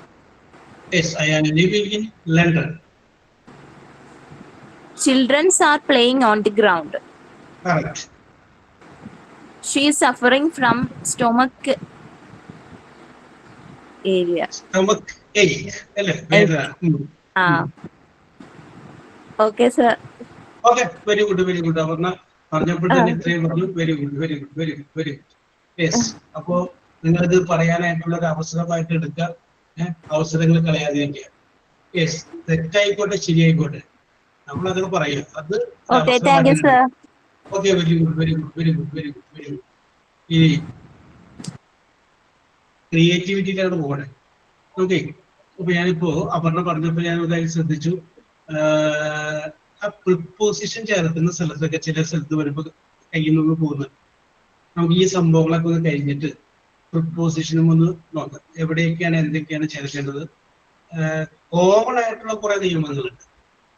Yes, I am living in London. Children are playing on the ground. Correct. She is suffering from stomach area. Stomach ache. Okay, sir. Okay, very good. Aparna പറഞ്ഞപ്പോൾ തന്നെ ഇത്രയും പറഞ്ഞു. Very good. Yes, അപ്പോ നിങ്ങളിത് പറയാനായിട്ടുള്ള ഒരു അവസരമായിട്ട് എടുക്കുക. അവസരങ്ങൾ കളയാതിരിക്കുക. Yes, തെറ്റായിക്കോട്ടെ ശരിയായിക്കോട്ടെ നമ്മളതൊക്കെ പറയുക. അത് ഓക്കെ, വെരി ഗുഡ്. ഈ ക്രിയേറ്റിവിറ്റിയിലാണ് പോകണേ. ഓക്കെ, അപ്പൊ ഞാനിപ്പോ അപർണ പറഞ്ഞപ്പോ ഞാൻ ഇതായി ശ്രദ്ധിച്ചു. ആ പ്രിപ്പോസിഷൻ ചേർക്കുന്ന സ്ഥലത്തൊക്കെ ചില സ്ഥലത്ത് വരുമ്പോ കയ്യിൽ നിന്ന് പോകുന്നത്. നമുക്ക് ഈ സംഭവങ്ങളൊക്കെ ഒന്ന് കഴിഞ്ഞിട്ട് പ്രിപ്പോസിഷനും ഒന്ന് നോക്കാം. എവിടെയൊക്കെയാണ് എന്തൊക്കെയാണ് ചേർക്കേണ്ടത്. കോമൺ ആയിട്ടുള്ള കുറെ നിയമങ്ങളുണ്ട്,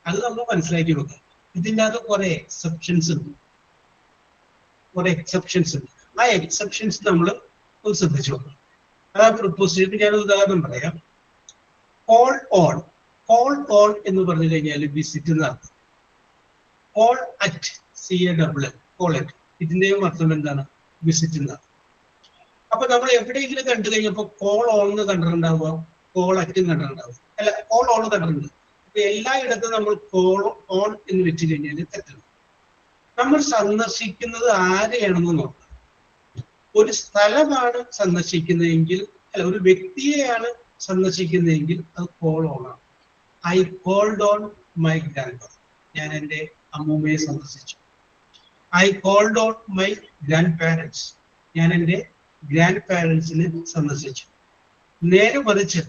അത് നമ്മൾ മനസ്സിലാക്കി വെക്കാം. ഇതിൻ്റെ അകത്ത് കുറെ എക്സെപ്ഷൻസ് ഉണ്ട്. ആ എക്സെപ്ഷൻസ് നമ്മൾ ഒന്ന് ശ്രദ്ധിച്ചു നോക്കാം. അതാ പ്രിപ്പോസിഷൻ. ഞാൻ ഉദാഹരണം പറയാം. കോൾ ഓൺ എന്ന് പറഞ്ഞു കഴിഞ്ഞാൽ വിസിറ്റ് എന്നർത്ഥം. കോൾ അറ്റ് കോൾ അറ്റ്, ഇതിന്റെയും അർത്ഥം എന്താണ്? വിസിറ്റ് എന്നാണ്. അപ്പൊ നമ്മൾ എവിടെയെങ്കിലും കണ്ടു കഴിഞ്ഞപ്പോ കോൾ ഓൺ എന്ന് കണ്ടിട്ടുണ്ടാവുക, കോൾ അറ്റും കണ്ടിട്ടുണ്ടാവുക. അല്ല, കോൾ ഓൺ കണ്ടിട്ടുണ്ട്. അപ്പൊ എല്ലായിടത്തും നമ്മൾ കോൾ ഓൺ എന്ന് വെച്ച് കഴിഞ്ഞാൽ തെറ്റാണ്. നമ്മൾ സന്ദർശിക്കുന്നത് ആരെയാണെന്ന് നോക്കാം. ഒരു സ്ഥലമാണ് സന്ദർശിക്കുന്നതെങ്കിൽ, അല്ല ഒരു വ്യക്തിയെയാണ് സന്ദർശിക്കുന്നതെങ്കിൽ അത് കോൾ ഓൺ ആണ്. I called on my grandmother, ഞാൻ എൻ്റെ അമ്മൂമ്മയെ സന്ദർശിച്ചു. I called on my grandparents, ഞാൻ എൻ്റെ ഗ്രാൻഡ് പാരൻസിനെ സന്ദർശിച്ചു. നേരെ മറിച്ച്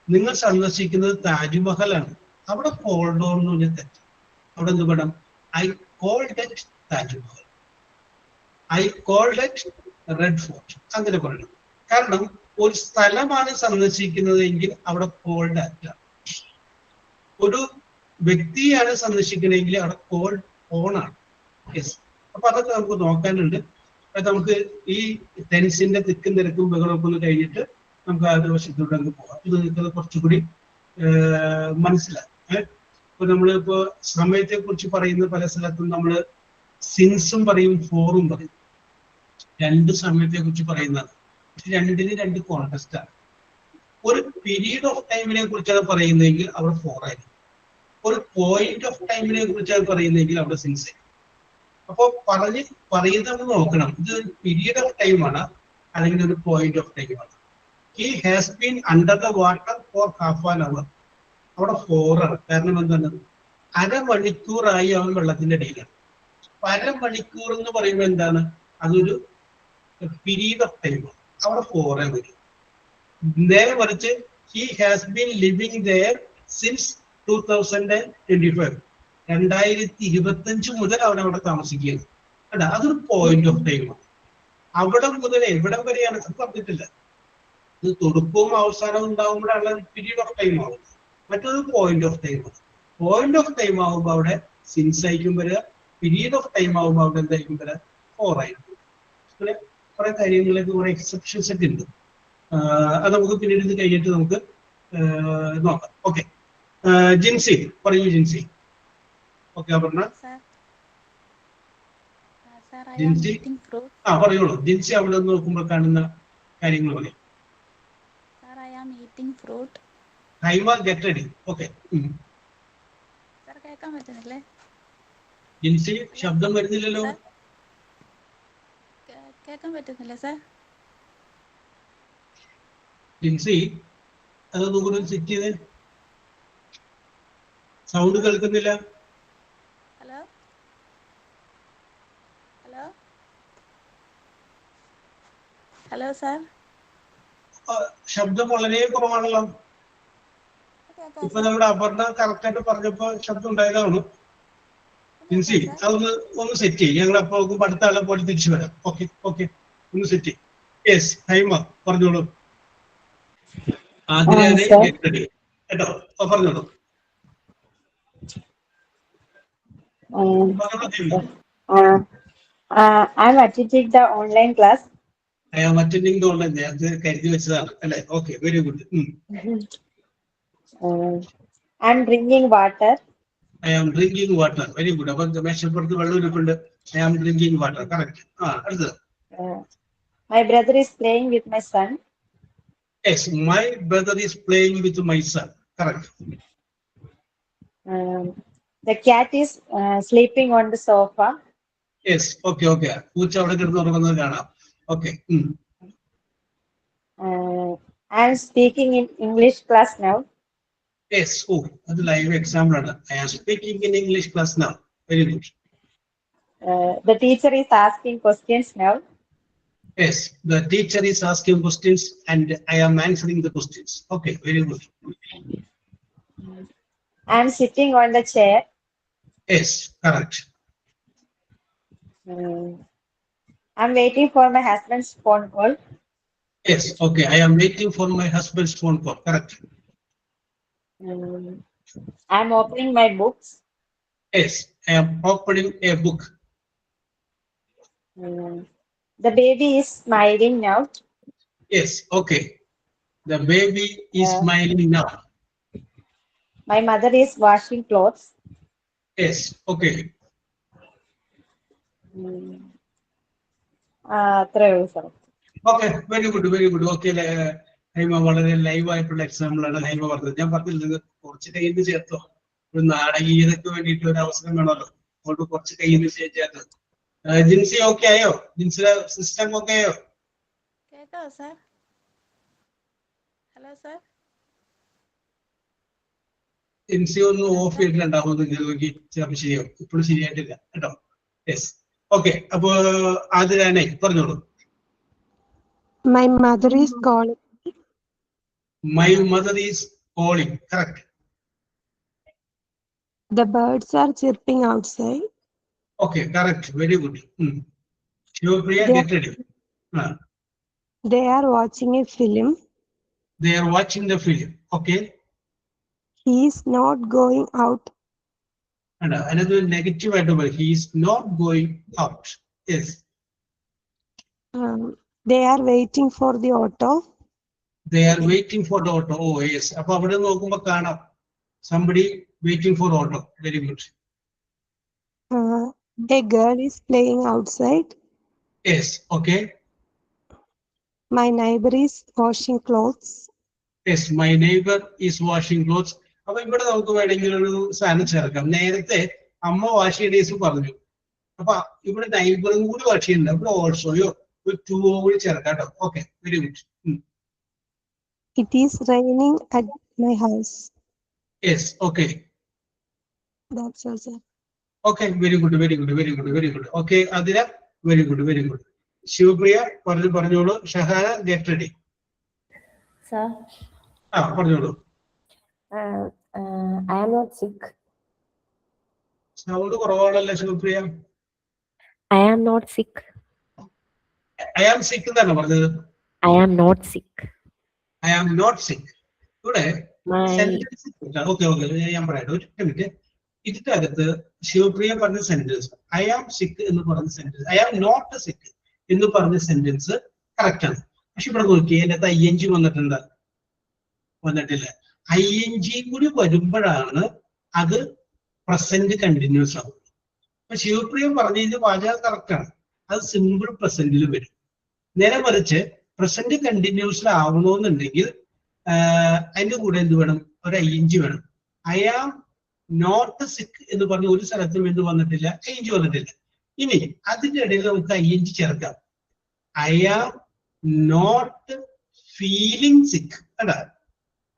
നിങ്ങൾ സന്ദർശിക്കുന്നത് താജ്മഹലാണ്, അവിടെ കോൾഡ് ഓൺ എന്ന് പറഞ്ഞാൽ തെറ്റ്. അവിടെ എന്ത് വേണം? I called at Taj Mahal, I called at Red Fort, അങ്ങനെ പറയണം. കാരണം ഒരു സ്ഥലമാണ് സന്ദർശിക്കുന്നതെങ്കിൽ അവിടെ കോൾഡ് അറ്റ്. ഒരു വ്യക്തിയാണ് സന്ദർശിക്കുന്നതെങ്കിൽ അവിടെ കോൾഡ് ഓൺ ആണ്. യെസ്, അപ്പൊ അതൊക്കെ നമുക്ക് നോക്കാനുണ്ട്. നമുക്ക് ഈ ടെൻസിന്റെ തിക്കും തിരക്കും ബഹളമൊക്കെ ഒന്ന് കഴിഞ്ഞിട്ട് നമുക്ക് ആ വശത്തോട്ട് അങ്ങ് പോകാം. ഇത് നിൽക്കുന്നത് കുറച്ചുകൂടി മനസ്സിലാവും. ഇപ്പൊ നമ്മളിപ്പോ സമയത്തെ കുറിച്ച് പറയുന്ന പല സ്ഥലത്തും നമ്മൾ സിൻസും പറയും, ഫോറും പറയും. രണ്ട് സമയത്തെ കുറിച്ച് പറയുന്നതാണ്. പക്ഷെ രണ്ടിന് രണ്ട് കോൺടെസ്റ്റ് ആണ്. ഒരു പീരീഡ് ഓഫ് ടൈമിനെ കുറിച്ചാണ് പറയുന്നതെങ്കിൽ അവിടെ ഫോർ ആയിരിക്കും. ഒരു പോയിന്റ് ഓഫ് ടൈമിനെ കുറിച്ചാണ് പറയുന്നതെങ്കിൽ അവിടെ സിൻസ് ആയിരിക്കും. അപ്പൊ പറയുന്നത് നോക്കണം, ഇത് പീരീഡ് ഓഫ് ടൈമാണ് അല്ലെങ്കിൽ ഒരു പോയിന്റ് ഓഫ് ടൈമാണ്. He has been under the water for half an hour, അവിടെ ഫോർ ആണ്. കാരണം എന്താണ്? അരമണിക്കൂറായി അവൻ വെള്ളത്തിന്റെ അടിയിലാണ്. അരമണിക്കൂർ എന്ന് പറയുമ്പോൾ എന്താണ്? അതൊരു പീരീഡ് ഓഫ് ടൈമാണ്. അവിടെ പോറേ വരും. നേരെ മറിച്ച് he has been living there since 2025. 2025 മുതൽ അവൻ അവിടെ താമസിക്കുകയാണ്. അല്ല, അതൊരു പോയിന്റ് ഓഫ് ടൈമാണ്. അവിടെ മുതൽ എവിടം വരെയാണ് പറഞ്ഞിട്ടില്ല. ഇത് തുടക്കവും അവസാനവും ഉണ്ടാകുമ്പോഴാണ് പീരീഡ് ഓഫ് ടൈം ആവും. മറ്റൊരു പോയിന്റ് ഓഫ് ടൈം ആണ്. പോയിന്റ് ഓഫ് ടൈം ആകുമ്പോൾ അവിടെ സിൻസ് ആയിരിക്കും വരിക. പീരീഡ് ഓഫ് ടൈം ആകുമ്പോൾ അവിടെ എന്തായിരിക്കും വരിക? 4 ആയിരിക്കും. അങ്ങനെ കുറെ കാര്യങ്ങളിലേക്ക് കുറെ എക്സെപ്ഷൻസ് ഒക്കെ ഉണ്ട്. അത് നമുക്ക് പിന്നീട് ഇത് കഴിഞ്ഞിട്ട് നമുക്ക് നോക്കാം. ഓക്കെ, ജിൻസി പറയൂ. ജിൻസി. ഓക്കെ, അപർണ. ജിൻസി പറയുള്ളൂ. ജിൻസി അവിടെ നിന്ന് നോക്കുമ്പോൾ കാണുന്ന കാര്യങ്ങൾ പറയും. I am eating fruit. Haima get ready. Okay. കേൾക്കാൻ പറ്റുന്നില്ലേ? ജിൻസി ശബ്ദം വരുന്നില്ലല്ലോ. കേൾക്കാൻ പറ്റുന്നില്ല സർ. ജിൻസി അതൊന്നും കൂടി സെറ്റ് ചെയ്തേ. സൗണ്ട് കേൾക്കുന്നില്ല. Hello hello hello sir. ശബ്ദം വളരെ കുറവാണല്ലോ. ഇപ്പൊ നമ്മുടെ അപർണ കറക്റ്റ് ആയിട്ട് പറഞ്ഞപ്പോ ശബ്ദം ഉണ്ടായതാണ്. ജിൻസി ഒന്ന് സെറ്റ് ചെയ്യും. ഞങ്ങൾ അപ്പൊ അടുത്ത ആളെ പോലെ തിരിച്ചു വരാം. ഓക്കെ ഓക്കെ, ഒന്ന് സെറ്റ് ചെയ്യും. യെസ്, ഹൈമ പറഞ്ഞോളൂ. ആദ്യം കേട്ടോ, പറഞ്ഞോളൂ. I'm attending the online class. I am attending the online. അത് കരുതി വെച്ചതാണ് അല്ലെ? Okay, very good. I'm drinking water. I am drinking water. Very good. അപ്പൊ മേശപ്പുറത്ത് വെള്ളം ഇരിപ്പുണ്ട്. I am drinking water. Correct. അടുത്തത്. My brother is playing with my son. Yes, my brother is playing with my son. Correct. The cat is sleeping on the sofa. Yes, okay, okay. പൂച്ച അവിടെ കിടന്ന് ഉറങ്ങുന്നത് കാണാം. Okay. I'm speaking in English class now. Yes, അത് live example ആണ്. I am speaking in English class now. Very good. The teacher is asking questions now. Yes, the teacher is asking questions and I am answering the questions. Okay, very good. I'm sitting on the chair. Yes, correct. I'm waiting for my husband's phone call. Yes, okay. I am waiting for my husband's phone call. Correct. I'm opening my books. Yes, I am opening a book. The baby is smiling now. Yes, okay. The baby is smiling now. My mother is washing clothes. Yes, okay. Okay, very good, very good. Okay, Haima വളരെ live ആയിട്ടുള്ള example ആണ് ഹൈമ പറഞ്ഞത്. ഞാൻ പറഞ്ഞില്ല, കുറച്ച് കയ്യിൽ നിന്ന് ചേർത്തോ. ഒരു നാടകീയതയ്ക്ക് വേണ്ടിയിട്ട് ഒരു അവസരം വേണമല്ലോ. അതുകൊണ്ട് കുറച്ച് കയ്യിൽ നിന്ന് ചേർത്തത്. ജിൻസി ഓക്കെ ആയോ? ജിൻസിയുടെ സിസ്റ്റം ഓക്കെ ആയോ? കേട്ടോ സർ? Hello sir. ജിൻസി ഒന്ന് ഓഫ് ചെയ്തിട്ടുണ്ടാവും. നോക്കി ചിലപ്പോൾ ശരിയാവും. ഇപ്പോഴും ശരിയായിട്ടില്ല കേട്ടോ. Yes, okay. അപ്പൊ ആതിരാനെ പറഞ്ഞോളൂ. My mother is calling. My mother is calling. Correct. The birds are chirping outside. Okay, correct. Very good. Shivpriya, get ready. They are watching a film. They are watching the film. Okay. He is not going out. And another negative item. He is not going out. Yes. They are waiting for the auto. They are waiting for the auto. Oh, yes. അപ്പൊ അവിടെ നോക്കുമ്പോൾ കാണാം somebody waiting for auto. Very good. A girl is playing outside. Yes, okay. My neighbor is washing clothes. Yes, my neighbor is washing clothes. അപ്പൊ ഇവിടെ നമുക്ക് വേണമെങ്കിൽ ഒരു സാധനം ചേർക്കാം. നേരത്തെ അമ്മ വാഷിംഗ് ഡേയ്സ് പറഞ്ഞു. അപ്പൊ ഇവിടെ നൈബറും കൂടി വാഷ് ചെയ്യുന്നുണ്ട്. അപ്പൊ ഓൾസോയോ ഒരു ടു കൂടി ചേർക്കാം കേട്ടോ. Okay, very good. It is raining at my house. Yes, okay. That's all, sir. Okay, very good. Okay, Adira, very good. Shivpriya, പറഞ്ഞോളൂ. Shahana, get ready. Sir, പറഞ്ഞോളൂ. I am not sick. Sound കുറവാണല്ലോ Sivapriya. I am not sick. I am sick എന്നാണ് പറഞ്ഞത്. I am not sick. I am not sick. ഇവിടെ My sentence okay ഞാൻ പറയാം ഒരു minute. ഇതിന്റെ അകത്ത് ശിവപ്രിയ പറഞ്ഞ സെന്റൻസ് ഐ ആം സിക്ക് എന്ന് പറഞ്ഞ സെന്റൻസ് ഐ ആം നോട്ട് സിക്ക് എന്ന് പറഞ്ഞ സെന്റൻസ് കറക്റ്റ് ആണ്. പക്ഷെ ഇവിടെ നോക്കി അതിനകത്ത് ING വന്നിട്ടില്ല. ING കൂടി വരുമ്പോഴാണ് അത് പ്രസന്റ് കണ്ടിന്യൂസ് ആവും. അപ്പൊ ശിവപ്രിയ പറഞ്ഞതിന്റെ വാചകം കറക്റ്റ് ആണ്, അത് സിമ്പിൾ പ്രസന്റിൽ വരും. നേരെ മറിച്ച് പ്രസന്റ് കണ്ടിന്യൂസിലാവണമെന്നുണ്ടെങ്കിൽ അതിന്റെ കൂടെ എന്ത് വേണം? ഒരു ING വേണം. ഐ ആം നോട്ട് സിക്ക് എന്ന് പറഞ്ഞ ഒരു സ്ഥലത്തും എന്ത് വന്നിട്ടില്ല? ING വന്നിട്ടില്ല. ഇനി അതിന്റെ ഇടയിൽ നമുക്ക് ING ചേർക്കാം. ഐ ആം നോട്ട് ഫീലിംഗ് സിക്ക് അല്ല,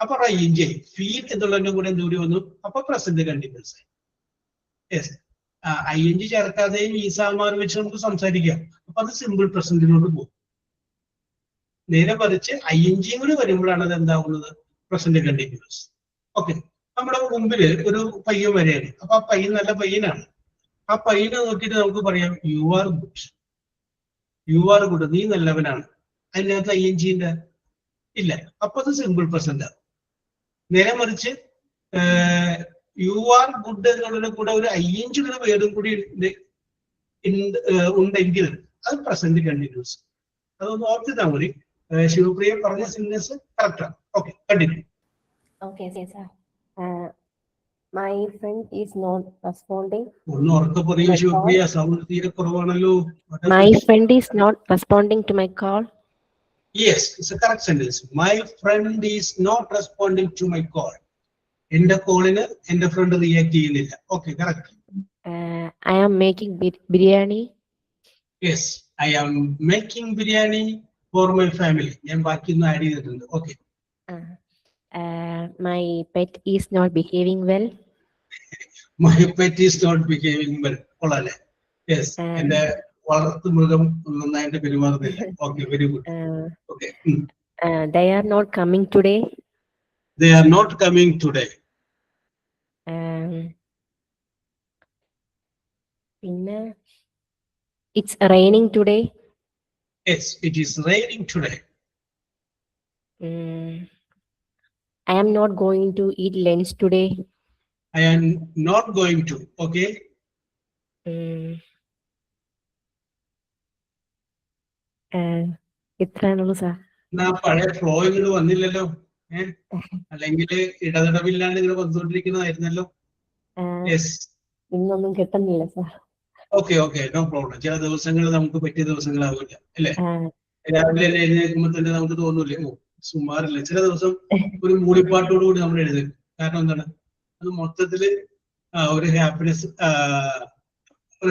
അപ്പൊ ING ഫീൽ എന്നുള്ളതിന്റെ കൂടെ എന്തുകൂടി വന്നു? അപ്പൊ പ്രസന്റ് കണ്ടിന്യൂസ് ആയി. യെസ്, ING ചേർക്കാതെയും ഈ സാമാർ വെച്ച് നമുക്ക് സംസാരിക്കാം. അപ്പൊ അത് സിമ്പിൾ പ്രസന്റിനോട് പോകും. നേരെ മറിച്ച് ING കൂടി വരുമ്പോഴാണ് അത് എന്താവുന്നത്? Present continuous. ഓക്കെ, നമ്മുടെ മുമ്പിൽ ഒരു പയ്യൻ വരെയാണ്. അപ്പൊ ആ പയ്യൻ നല്ല പയ്യനാണ്. ആ പയ്യനെ നോക്കിയിട്ട് നമുക്ക് പറയാം യു ആർ ഗുഡ്, നീ നല്ലവനാണ്. അതിനകത്ത് ING ഇല്ല, അപ്പൊ അത് സിമ്പിൾ പ്രസന്റ് ആണ്. നേരെ മറിച്ച് യു ആർ ഗുഡ് എന്നുള്ളതിന് കൂടെ ഒരു ING വേർഡും കൂടി ഉണ്ടെങ്കിൽ അത് പ്രസന്റ് കണ്ടിന്യൂസ്. അതൊന്ന് ഓർത്തിട്ടാ മതി. ശിവപ്രിയ പറഞ്ഞ സെന്റൻസ് കറക്റ്റ് ആണ്. Okay, continue. okay, sir. My friend is not responding. ഒന്ന് ഉറക്കെ പറയൂ ശിവപ്രിയ, സൗണ്ട് തീരെ കുറവാണല്ലോ. My friend is not responding to my call. Yes, it's a correct sentence. My friend is not responding to my call. എന്റെ കോളിന് എന്റെ front react ചെയ്യുന്നില്ല. Okay, correct. I am making biryani. Yes, I am making biryani for my family. ഞാൻ ബാക്കി ഒന്ന് add ചെയ്തിട്ടുണ്ട്. Okay. My pet is not behaving well. My pet is not behaving well. കൊള്ളാല്ലേ? യെസ്, എന്റെ വളർത്തു മൃഗം നന്നായിട്ട് പെരുമാറുന്നില്ല. Okay, very good. Okay. They are not coming today. They are not coming today. പിന്നെ it's raining today. Yes, it is raining today. I am not going to eat lunch today. I am not going to. Okay. ഇത്രയാണുള്ളൂ sir. പഴയ flow ഇങ്ങോട്ട് വന്നില്ലല്ലോ. അല്ലെങ്കിൽ ഇടതടവില്ലാണ്ട് ഇങ്ങനെ വന്നുകൊണ്ടിരിക്കുന്നതായിരുന്നല്ലോ. Yes, ഇന്നൊന്നും കിട്ടുന്നില്ല sir. Okay, no problem. ചില ദിവസങ്ങൾ നമുക്ക് പറ്റിയ ദിവസങ്ങളാവില്ല അല്ലേ? രാവിലെ എഴുന്നേൽക്കുമ്പോൾ തന്നെ നമുക്ക് തോന്നൂല്ലേ സുമാറില്ല. ചില ദിവസം ഒരു മൂളിപ്പാട്ടോടുകൂടി നമ്മൾ എഴുന്നേൽക്കും. കാരണം എന്താണ്? അത് മൊത്തത്തില് ഒരു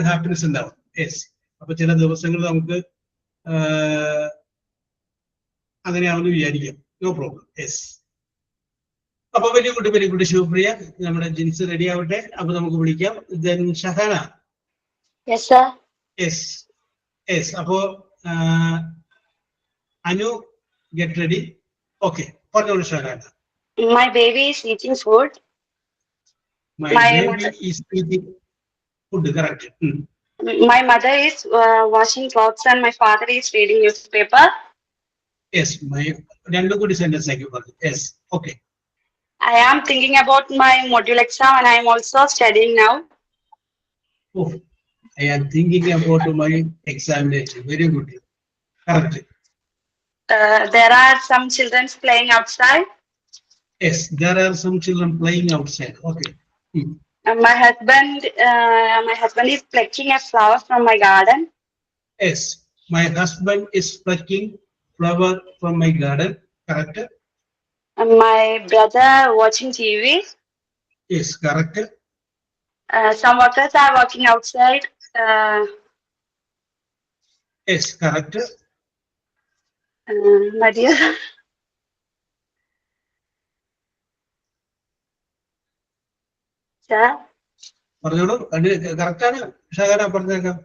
ഹാപ്പിനെസ് ഉണ്ടാവും. യെസ്, അപ്പൊ ചില ദിവസങ്ങൾ നമുക്ക് അങ്ങനെയാണെന്ന് വിചാരിക്കാം. No problem. യെസ്, അപ്പൊ വെരി ഗുഡ് ശിവപ്രിയ. നമ്മുടെ ജിൻസ് റെഡി ആവട്ടെ. അപ്പൊ നമുക്ക് വിളിക്കാം. Then Shahana. Yes, sir. Yes, അപ്പോ അനു, ഗെറ്റ് റെഡി. ഓക്കെ, പറഞ്ഞോളൂ Shahana. My baby is eating food. My My baby mother- is eating food. Correct. My mother is washing clothes and my father is reading newspaper. Yes, my രണ്ടും കൂടി sentence ആക്കി പറഞ്ഞു. Yes, okay. I am thinking about my module exam and I am also studying now. Oh, I am thinking about my examination. Very good. Correct. There are some children playing outside. Yes, there are some children playing outside. Okay. My husband is plucking a flower from my garden. Yes, my husband is plucking flower from my garden. Correct. My brother watching TV. Yes, correct. Some workers are working outside. Yes, correct. My dear. Sir. പറഞ്ഞോളൂ. Correct ആണ് ഷാഗാന, പറഞ്ഞേക്കാം.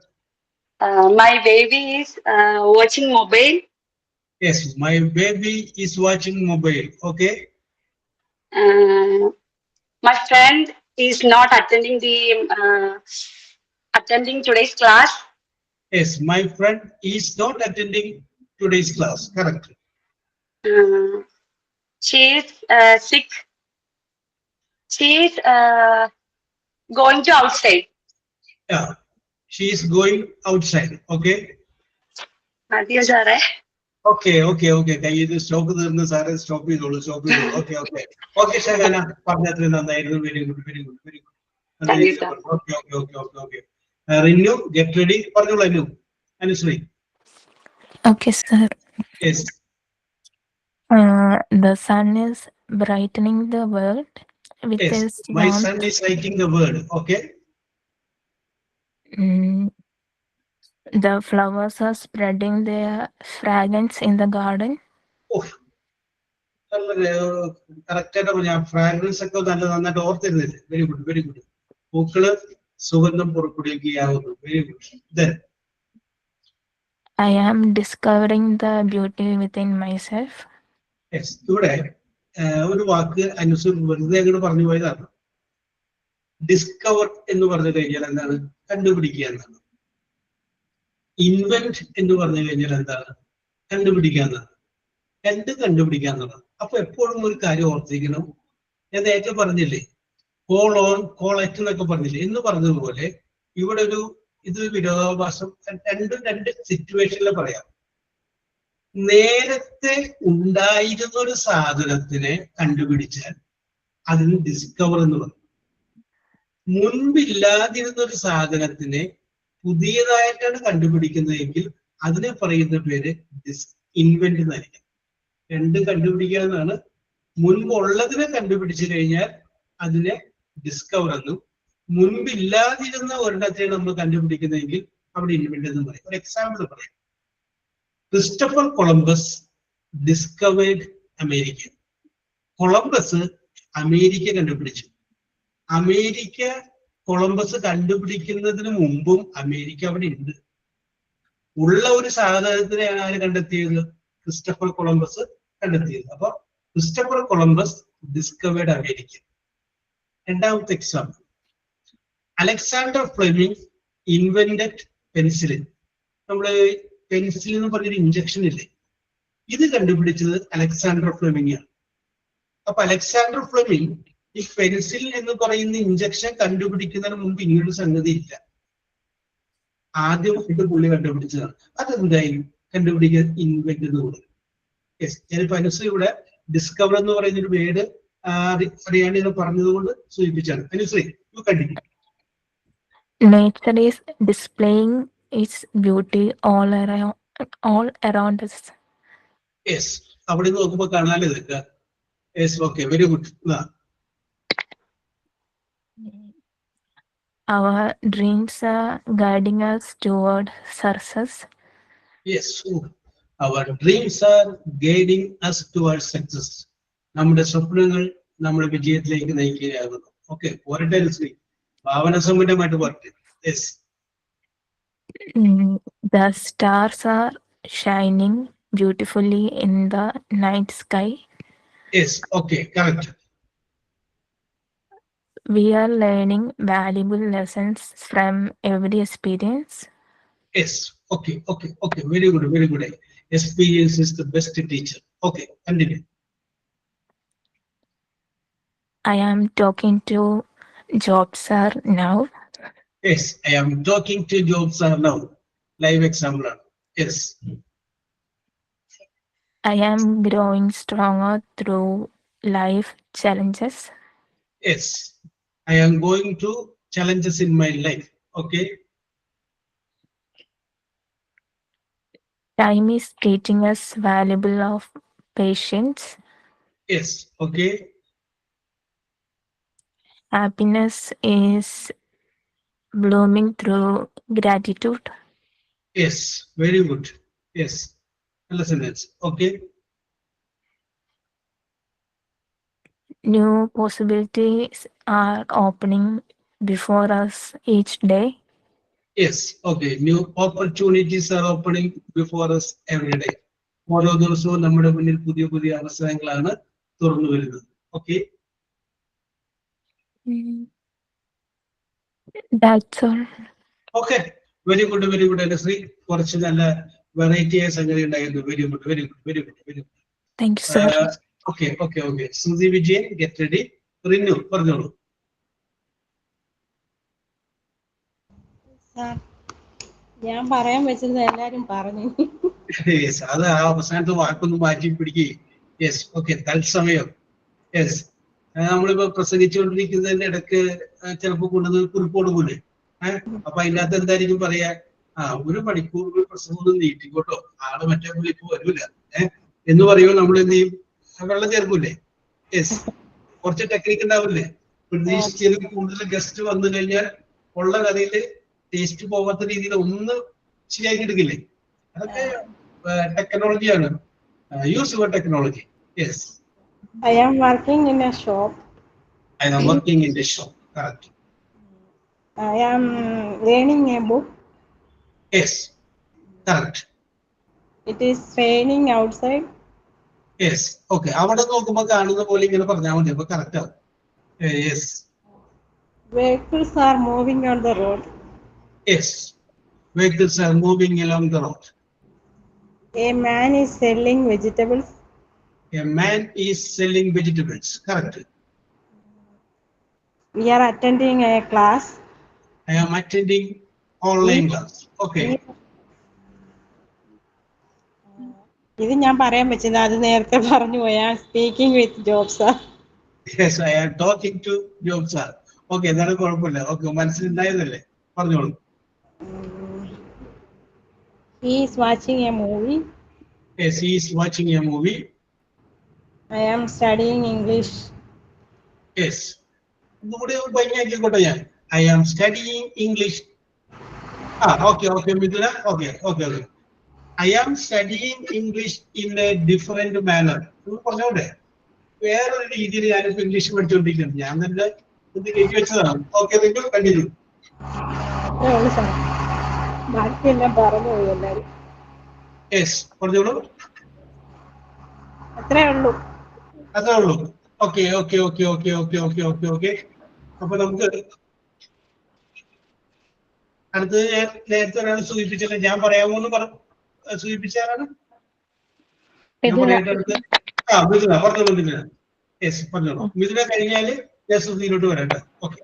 My baby is watching mobile. Yes, my baby is watching mobile. Okay. My friend is not attending today's class. Yes, my friend is not attending today's class. Correct. She is sick. She is going to outside. Yeah, she is going outside. Okay. Adiyo sare. Okay. കയ്യിൽ stop തീർന്ന് സാറെ stop ചെയ്തോളൂ. Okay Shagana, പറഞ്ഞത്ര നന്നായിരുന്നു. Very good. Okay. Rinnu, get ready. പറഞ്ഞോളൂ Anu. Anushree. Okay, sir. Yes. The sun is brightening the world with Yes, its my warmth. son is writing the word. Okay. The flowers are spreading their fragrance in the garden. Correct ആയിട്ട് പറഞ്ഞ fragrance ഒക്കെ നന്നായിട്ട് ഓർത്തിരുന്നില്ല. Very good. പൂക്കള് സുഗന്ധം പുറപ്പെടുവിക്കുകയാവുന്നു. Very good. I am discovering the beauty within myself. Yes, ഇവിടെ ഒരു വാക്ക് അനുസരിച്ച് വെറുതെ അങ്ങോട്ട് പറഞ്ഞു പോയതാണ്. ഡിസ്കവർ എന്ന് പറഞ്ഞു കഴിഞ്ഞാൽ എന്താണ്? കണ്ടുപിടിക്കുക എന്നാണ്. ഇൻവെന്റ് എന്ന് പറഞ്ഞു കഴിഞ്ഞാൽ എന്താണ്? കണ്ടുപിടിക്കുക എന്നാണ്. കണ്ടുപിടിക്കുക എന്നുള്ളത്. അപ്പൊ എപ്പോഴും ഒരു കാര്യം ഓർത്തിരിക്കണം. ഞാൻ നേരത്തെ പറഞ്ഞില്ലേ, കോൾ ഓൺ കോൾ അറ്റ് എന്നൊക്കെ പറഞ്ഞില്ലേ എന്ന് പറഞ്ഞതുപോലെ ഇവിടെ ഇത് വിരോധാഭാസം. രണ്ട് സിറ്റുവേഷനിൽ പറയാം. നേരത്തെ ഉണ്ടായിരുന്ന ഒരു സാധനത്തിനെ കണ്ടുപിടിച്ചാൽ അതിന് ഡിസ്കവർ എന്ന് പറയും. മുൻപില്ലാതിരുന്ന ഒരു സാധനത്തിനെ പുതിയതായിട്ടാണ് കണ്ടുപിടിക്കുന്നതെങ്കിൽ അതിനെ പറയുന്ന പേര് ഇൻവെന്റ് എന്നായിരിക്കും. കണ്ടുപിടിക്കുക എന്നാണ്. മുൻപുള്ളതിനെ കണ്ടുപിടിച്ചു കഴിഞ്ഞാൽ അതിനെ ഡിസ്കവർ എന്നും, മുൻപില്ലാതിരുന്ന ഒരെണ്ണത്തെ നമ്മൾ കണ്ടുപിടിക്കുന്നതെങ്കിൽ അവിടെ ഇൻവെന്റ് എന്ന് പറയും. ഒരു എക്സാമ്പിൾ പറയാം. Christopher Columbus discovered America. Columbus America കണ്ടുപിടിച്ചു. അമേരിക്ക കൊളംബസ് കണ്ടുപിടിക്കുന്നതിന് മുമ്പും അമേരിക്ക അവിടെ ഉണ്ട്. ഉള്ള ഒരു സാധനത്തിനെയാണ് ആര് കണ്ടെത്തിയത്? ക്രിസ്റ്റഫർ കൊളംബസ് കണ്ടെത്തിയത്. അപ്പൊ ക്രിസ്റ്റഫർ കൊളംബസ് ഡിസ്കവേർഡ് അമേരിക്ക. രണ്ടാമത്തെ example, Alexander Fleming invented penicillin. നമ്മള് പെൻസിൽ എന്ന് പറഞ്ഞൊരു ഇഞ്ചക്ഷൻ ഇല്ലേ, ഇത് കണ്ടുപിടിച്ചത് അലക്സാണ്ടർ ഫ്ലെമിംഗ് ആണ്. അപ്പൊ അലക്സാണ്ടർ ഫ്ലെമിംഗ് ഈ പെൻസിൽ എന്ന് പറയുന്ന ഇഞ്ചക്ഷൻ കണ്ടുപിടിക്കുന്നതിന് മുമ്പ് ഇങ്ങനൊരു സംഗതി ഇല്ല. ആദ്യമായിട്ട് പുള്ളി കണ്ടുപിടിച്ചതാണ്. അതെന്തായി കണ്ടുപിടിക്കാൻ ഇൻവെന്റ് എന്ന് പറയും. യെസ്, ഞാനിപ്പോ അനുശ്രീ ഇവിടെ ഡിസ്കവർ എന്ന് പറയുന്ന ഒരു വേർഡ് അറിയാണ്ട് ഇത് പറഞ്ഞതുകൊണ്ട് സൂചിപ്പിച്ചാണ്. Anushree, you continue. Nature is displaying its beauty all around us. Yes, അവിടെ നോക്കുമ്പോ കാണാലോ ഇതൊക്കെ. Yes, okay, very good. Our dreams are guiding us toward success. Yes, our dreams are guiding us towards success. നമ്മുടെ സ്വപ്നങ്ങൾ നമ്മുടെ വിജയത്തിലേക്ക് നയിക്കുകയാകുന്നു. ഓക്കെ, പോരട്ടെ അനുശ്രീ, ഭാവനാസമ്പന്നമായിട്ട് പോരട്ടെ. Yes. The stars are shining beautifully in the night sky. Yes, okay, correct. We are learning valuable lessons from every experience. Yes, okay, very good. Experience is the best teacher. Okay, continue. I am talking to Job sir now. Yes, I am talking to Job sir now. Live example. Yes. I am growing stronger through life challenges. Yes, I am going through challenges in my life. Okay. Time is teaching us valuable of patience. Yes, okay. Happiness is blooming through gratitude. Yes, very good. Yes, listen this. Okay. New possibilities are opening before us each day. Yes, okay. New opportunities are opening before us every day. ഓരോ ദിവസവും നമ്മുടെ മുന്നിൽ പുതിയ പുതിയ അവസരങ്ങളാണ് തുറന്നു വരുന്നത്. Okay, That's all. Okay, very good, very good. എന്റെ ശ്രീ കുറച്ച് നല്ല വെറൈറ്റി ആയ സംഗതി ഉണ്ടായിരുന്നു. Very good, very good, very good, very good. Thank you, sir. Okay, okay, okay. Sudhi Vijayan, get ready. Rinu പറഞ്ഞോളൂ. സാർ, ഞാൻ പറയാൻ വെച്ചത് എല്ലാരും പറഞ്ഞു. യെസ്, അത് ആ അവസാനത്തെ വാക്കൊന്ന് മാറ്റി പിടിക്കുകയും. യെസ്, ഓക്കെ, തത്സമയം. യെസ്, നമ്മളിപ്പോ പ്രസംഗിച്ചുകൊണ്ടിരിക്കുന്നതിന്റെ ഇടയ്ക്ക് ചിലപ്പോ കൊണ്ടത് കുറിപ്പോട് പോലെ. അപ്പൊ അതിനകത്ത് എന്തായിരിക്കും പറയാ, ഒരു മണിക്കൂർ പ്രസംഗം ഒന്ന് നീട്ടിക്കോട്ടോ, ആള് മറ്റേ പോലെ ഇപ്പൊ വരൂല എന്ന് പറയുമ്പോൾ നമ്മൾ എന്ത് ചെയ്യും, വെള്ളം ചേർക്കൂലേ? യെസ്, കുറച്ച് ടെക്നിക്ക് ഉണ്ടാവില്ലേ? പ്രതീക്ഷിച്ചതിൽ കൂടുതൽ ഗസ്റ്റ് വന്നു കഴിഞ്ഞാൽ ഉള്ള കഥയില് ടേസ്റ്റ് പോകാത്ത രീതിയിൽ ഒന്ന് ശരിയാക്കി എടുക്കില്ലേ? അതൊക്കെ ടെക്നോളജിയാണ്. Use your technology. Yes, I am working in a shop. I am working in the shop. Correct. I am learning a book. Yes, correct. It is raining outside. Yes, okay. അവിടെ നോക്കുമ്പോൾ കാണുന്ന പോലെ ഇങ്ങനെ പറഞ്ഞാൽ മതി, അപ്പൊ കറക്റ്റ് ആവും. Yes, Vehicles are moving on the road. yes, vehicles are moving along the road. A man is selling vegetables. A man is selling vegetables. Correct. We are attending a class. I am attending online class. Okay. ഇത് ഞാൻ പറയാൻ പറ്റില്ല, അത് നേരത്തെ പറഞ്ഞു പോയി. I am speaking with Job sir. Yes, I am talking to Job sir. Okay, എന്താണ് കുഴപ്പമില്ല. ഓക്കെ, മനസ്സിലുണ്ടായതല്ലേ, പറഞ്ഞോളൂ. He is watching a movie. Yes, he is watching a movie. I am studying English. Yes. ഒന്നുകൂടി ഭംഗിയാക്കിക്കോട്ടെ ഞാൻ. I am studying English. Okay, okay, Mithuna. Okay, okay, okay. I am studying English in a different manner. പറഞ്ഞോട്ടെ, വേറൊരു രീതിയിൽ ഞാനിപ്പോ English പഠിച്ചുകൊണ്ടിരിക്കുന്നത്. ഞാൻ തന്നെ ഇത് കയറ്റി വെച്ചതാണ്. ഓക്കെ, നിങ്ങൾ കണ്ടിന്യൂ. ബാക്കിയെല്ലാം പറഞ്ഞു പോയി എല്ലാരും. യെസ്, പറഞ്ഞോളൂ. അത്രേ ഉള്ളൂ. അതേ ഉള്ളൂ. Okay, okay, okay, okay, okay, okay, okay, okay. അപ്പൊ നമുക്ക് അടുത്തത് ഞാൻ നേരത്തെ ഒരാൾ സൂചിപ്പിച്ചില്ല, ഞാൻ പറയാമോന്ന് സൂചിപ്പിച്ചാരാണ്? മിഥുന പറഞ്ഞോളൂ. മിഥുന, യെസ്, പറഞ്ഞോളൂ. മിഥുന കഴിഞ്ഞാല് ഞാൻ സുധീലോട്ട് വരട്ടെ. Okay.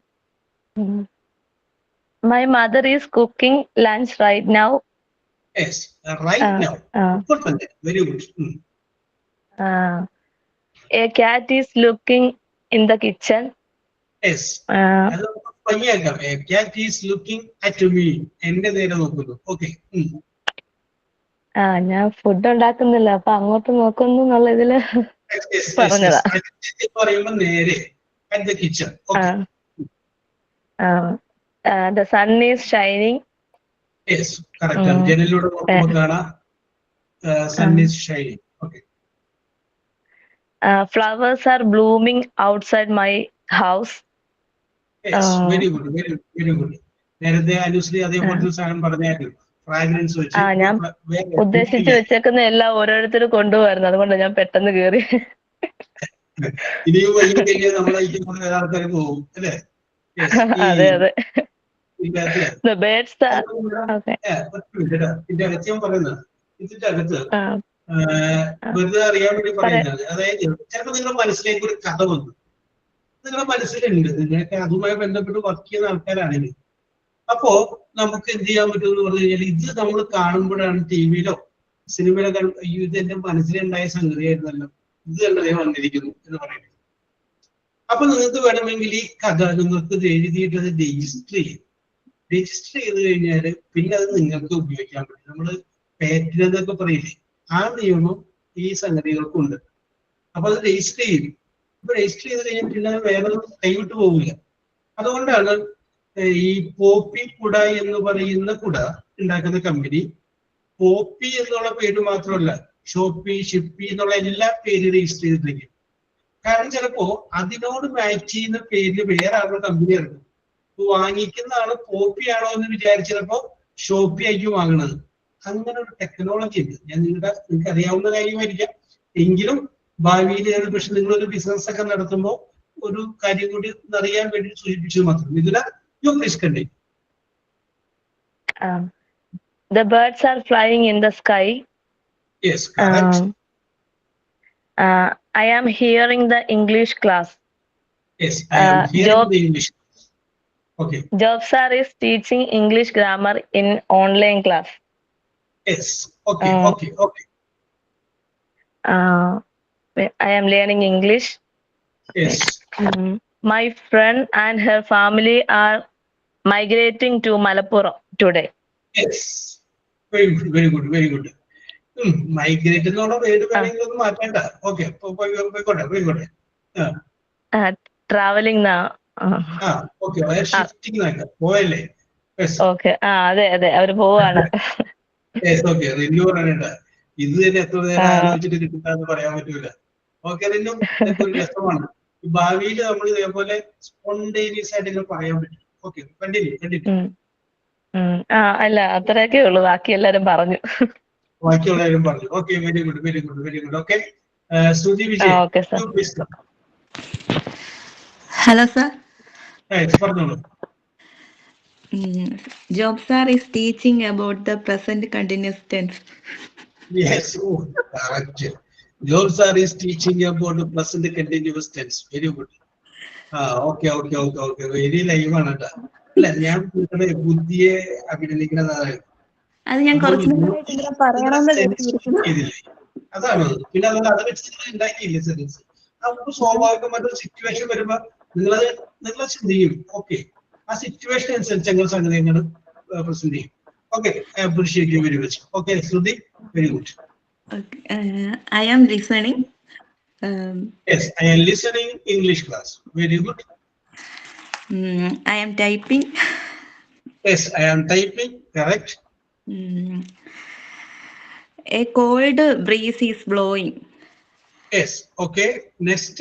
My mother is cooking lunch right now. Yes, right now. Very good. A cat is looking in the kitchen. Yes. A cat is looking at me. എന്റെ നേരെ നോക്കുന്നു. ഓക്കെ. ഞാൻ ഫുഡ് ഉണ്ടാക്കുന്നില്ല, അപ്പൊ അങ്ങോട്ട് നോക്കുന്നു എന്നുള്ള ഇതില് പറഞ്ഞതാ. പറയുമ്പോ നേരെ at the kitchen. Okay. The sun is shining. Yes, correct. ജനലിലൂടെ നോക്കുമ്പോൾ കാണാം sun is shining. Okay. Flowers are blooming outside my house. Yes, very good, very good, very good. നേരത്തെ അനുശ്രീ അതേപോലത്തെ സാധനം പറഞ്ഞായിരുന്നു. ഫ്രാഗ്രൻസ് വെച്ച് ഞാൻ ഉദ്ദേശിച്ചു വെച്ചേക്കുന്ന എല്ലാം ഓരോരുത്തർ കൊണ്ടുപോയിരുന്നു, അതുകൊണ്ട് ഞാൻ പെട്ടെന്ന് കേറി. ഇനിയും വൈകി കഴിഞ്ഞാൽ നമ്മളെ ആൾക്കാർ പോകും അല്ലേ? അതെ അതെ. ഇതിന്റെ അകത്ത് പറയുന്നത്, ഇതിന്റെ അകത്ത് വെറുതെ അറിയാൻ വേണ്ടി പറയുന്നത്, അതായത് ചിലപ്പോൾ നിങ്ങളുടെ മനസ്സിലേക്ക് ഒരു കഥ വന്നു, നിങ്ങളുടെ മനസ്സിലുണ്ട്, നിങ്ങൾക്ക് അതുമായി ബന്ധപ്പെട്ട് വർക്ക് ചെയ്യുന്ന ആൾക്കാരാണെങ്കിൽ, അപ്പോ നമുക്ക് എന്ത് ചെയ്യാൻ പറ്റുമെന്ന് പറഞ്ഞു കഴിഞ്ഞാൽ, ഇത് നമ്മൾ കാണുമ്പോഴാണ് ടിവിയിലോ സിനിമയിലോ ഇത് എന്റെ മനസ്സിലുണ്ടായ സംഗതിയായിരുന്നല്ലോ, ഇത് തന്നെ വന്നിരിക്കുന്നു എന്ന് പറയുന്നത്. അപ്പൊ നിങ്ങൾക്ക് വേണമെങ്കിൽ ഈ കഥ നിങ്ങൾക്ക് എഴുതിയിട്ട് അത് രജിസ്റ്റർ ചെയ്യും. രജിസ്റ്റർ ചെയ്ത് കഴിഞ്ഞാൽ പിന്നെ അത് നിങ്ങൾക്ക് ഉപയോഗിക്കാൻ പറ്റും. നമ്മള് പേറ്റന്റ് എന്നൊക്കെ പറയില്ലേ, ആ നിയമം ഈ സംഗതികൾക്കുണ്ട്. അപ്പൊ അത് രജിസ്റ്റർ ചെയ്യും. ഇപ്പൊ രജിസ്റ്റർ ചെയ്ത് കഴിഞ്ഞാൽ പിന്നെ വേറെ കൈവിട്ട് പോകില്ല. അതുകൊണ്ടാണ് ഈ പോപ്പി കുട എന്ന് പറയുന്ന കുട ഉണ്ടാക്കുന്ന കമ്പനി പോപ്പി എന്നുള്ള പേര് മാത്രമല്ല, ഷോപ്പി, ഷിപ്പി എന്നുള്ള എല്ലാ പേര് രജിസ്റ്റർ ചെയ്തിരിക്കും. കാരണം ചിലപ്പോ അതിനോട് മാച്ച് ചെയ്യുന്ന പേരിൽ വേറെ ആളുടെ കമ്പനി ഇറക്കും. വാങ്ങിക്കുന്നതാണ് കോപ്പിയാണോ എന്ന് വിചാരിച്ചപ്പോ ഷോപ്പി ആയിരിക്കും വാങ്ങുന്നത്. അങ്ങനെ ഒരു ടെക്നോളജി ഉണ്ട്. നിങ്ങൾക്ക് അറിയാവുന്ന കാര്യമായിരിക്കാം, എങ്കിലും ഭാവിയിൽ പക്ഷെ നിങ്ങളൊരു ബിസിനസ് ഒക്കെ നടത്തുമ്പോൾ ഒരു കാര്യം കൂടി അറിയാൻ വേണ്ടി സൂചിപ്പിച്ചത് മാത്രം. ഇതില you please continue. The birds are flying in the sky. Yes, correct. I am hearing the English class. Yes, I am hearing the English. Okay. Job sir is teaching English grammar in online class. Yes. Okay. Okay. Okay. I am learning English. Yes. My friend and her family are migrating to Malappuram today. Yes. Very good. Very good. Very good. Migrate എന്നുള്ള word വേണമെങ്കിൽ ഒന്ന് മാറ്റണ്ട. Okay, പോയിക്കോട്ടെ പോയിക്കോട്ടെ. Traveling now. Okay, shifting പോയല്ലേ? Okay, അതെ അതെ, അവര് പോവാണ്. ഓക്കെ, റിന്യൂ പറയണ്ട. ഇത് തന്നെ എത്ര നേരം ആലോചിച്ചിട്ട് കിട്ടുന്നതെന്ന് പറയാൻ പറ്റൂല. ഓക്കെ, റിന്യൂ ഒരു രസമാണ്. ഭാവിയിൽ നമ്മൾ ഇതേപോലെ സ്പോണ്ടേനിയസ് ആയിട്ട് ഇങ്ങനെ പറയാൻ പറ്റും. Okay, continue. അല്ല, അത്രയൊക്കെ ഉള്ളൂ, ബാക്കി എല്ലാരും പറഞ്ഞു. ബാക്കിയുള്ളവരും പറഞ്ഞു. Okay, very good very good very good. Okay, Shruti Vijay. Okay sir. Hello, sir. പറഞ്ഞോളൂ. Job sir is teaching about the present continuous tense. Yes, correct. Job sir is teaching about the present continuous tense. Very good. Okay. Very live ആണ് കേട്ടോ. അല്ല, ഞാൻ ബുദ്ധിയെ അഭിനന്ദിക്കുന്നതാണ്. അത് ഞാൻ കുറച്ച് അതാണ്. പിന്നെ അത് വെച്ച് നിങ്ങൾ ഉണ്ടാക്കിയില്ലേ സെൻസ്. നമുക്ക് സ്വാഭാവികമായിട്ടൊരു സിറ്റുവേഷൻ വരുമ്പോ നിങ്ങൾ ചിന്തിക്കും. ഓക്കെ, ആ സിറ്റുവേഷൻ അനുസരിച്ച് ഞങ്ങൾ സംഗതി പ്രസന്റ് ചെയ്യും. Okay, I appreciate you very much. Okay, Shruthi, very good. I am listening. Yes, I am listening English class. Very good. I am typing. Yes, I am typing. Correct. A cold breeze is blowing. Yes. Okay. Next.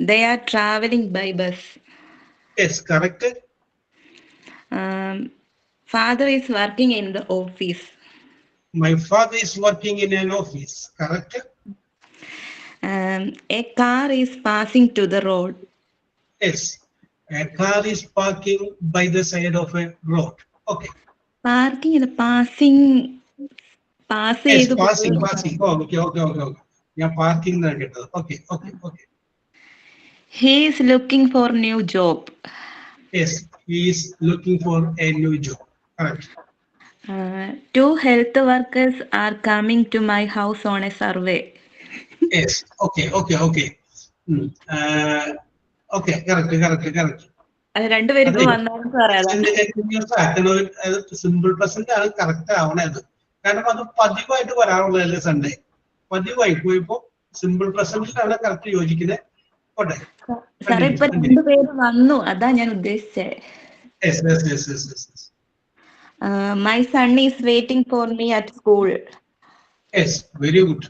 They are traveling by bus. Yes. Correct. Father is working in the office. My father is working in an office. Correct. A car is passing to the road. Yes. A car is parking by the side of a road. Okay. Parking is passing. Yes, passing. Oh, okay. Yeah, parking. Okay. He is looking for new job. Yes, he is looking for a new job. Correct. 2 health workers are coming to my house on a survey. Yes. Okay. Okay. Correct. അത് രണ്ടുപേരും വന്നാലും simple present ആണ് correct ആവണത്. കാരണം അത് പതിവായിട്ട് വരാറുള്ളതല്ലേ Sunday. പതിവായി പോയപ്പോ simple പ്രസന്റിലാണ് correct യോജിക്കുന്നത്. പോട്ടെ. സാറേ, ഇപ്പൊ രണ്ടുപേര് വന്നു, അതാ ഞാൻ ഉദ്ദേശിച്ചേ. My son is waiting for me at school. Yes, very good.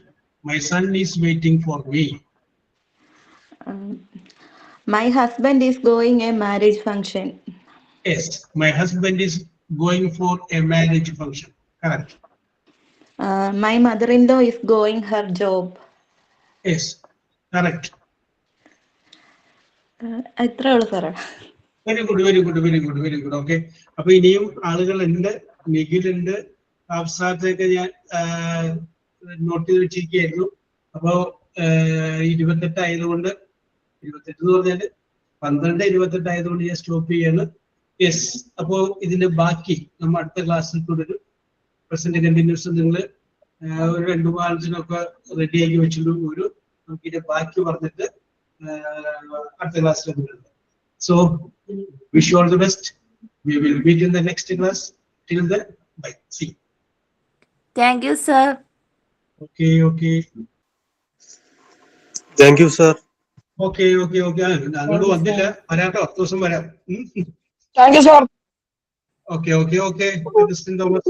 My son is waiting for me. My husband is going a marriage function. Yes, my husband is going for a marriage function. Correct. My mother-in-law is going her job. Yes, correct. എത്ര ഉള്ളു സാറേ? Very good. Okay, അപ്പൊ ഇനിയും ആളുകളുണ്ട്. നിഖിലുണ്ട്, അഫ്സാദൊക്കെ ഞാൻ not ചെയ്ത് വെച്ചിരിക്കുകയായിരുന്നു. അപ്പോ 28 ആയതുകൊണ്ട് 28 എന്ന് പറഞ്ഞാല് 12-28 ആയതുകൊണ്ട് ഞാൻ സ്റ്റോപ്പ് ചെയ്യാണ്. യെസ്, അപ്പോ ഇതിന്റെ ബാക്കി നമ്മൾ അടുത്ത ക്ലാസ്സിൽ തുടരും. പ്രസന്റ് കണ്ടിന്യൂസ് നിങ്ങൾ ഒരു 2-3 റെഡിയാക്കി വെച്ചിട്ട് നമുക്ക് ഇതിന്റെ ബാക്കി പറഞ്ഞിട്ട് അടുത്ത ക്ലാസ്സിൽ തുടരും. So, wish you all the best. We will meet in the next class. Till then, bye. See. Thank you, sir. Okay. Thank you, sir. Okay. അങ്ങോട്ട് വന്നില്ല, വരാട്ടോ, അടുത്ത ദിവസം വരാം. Thank you, sir. Okay. Mr. Thomas.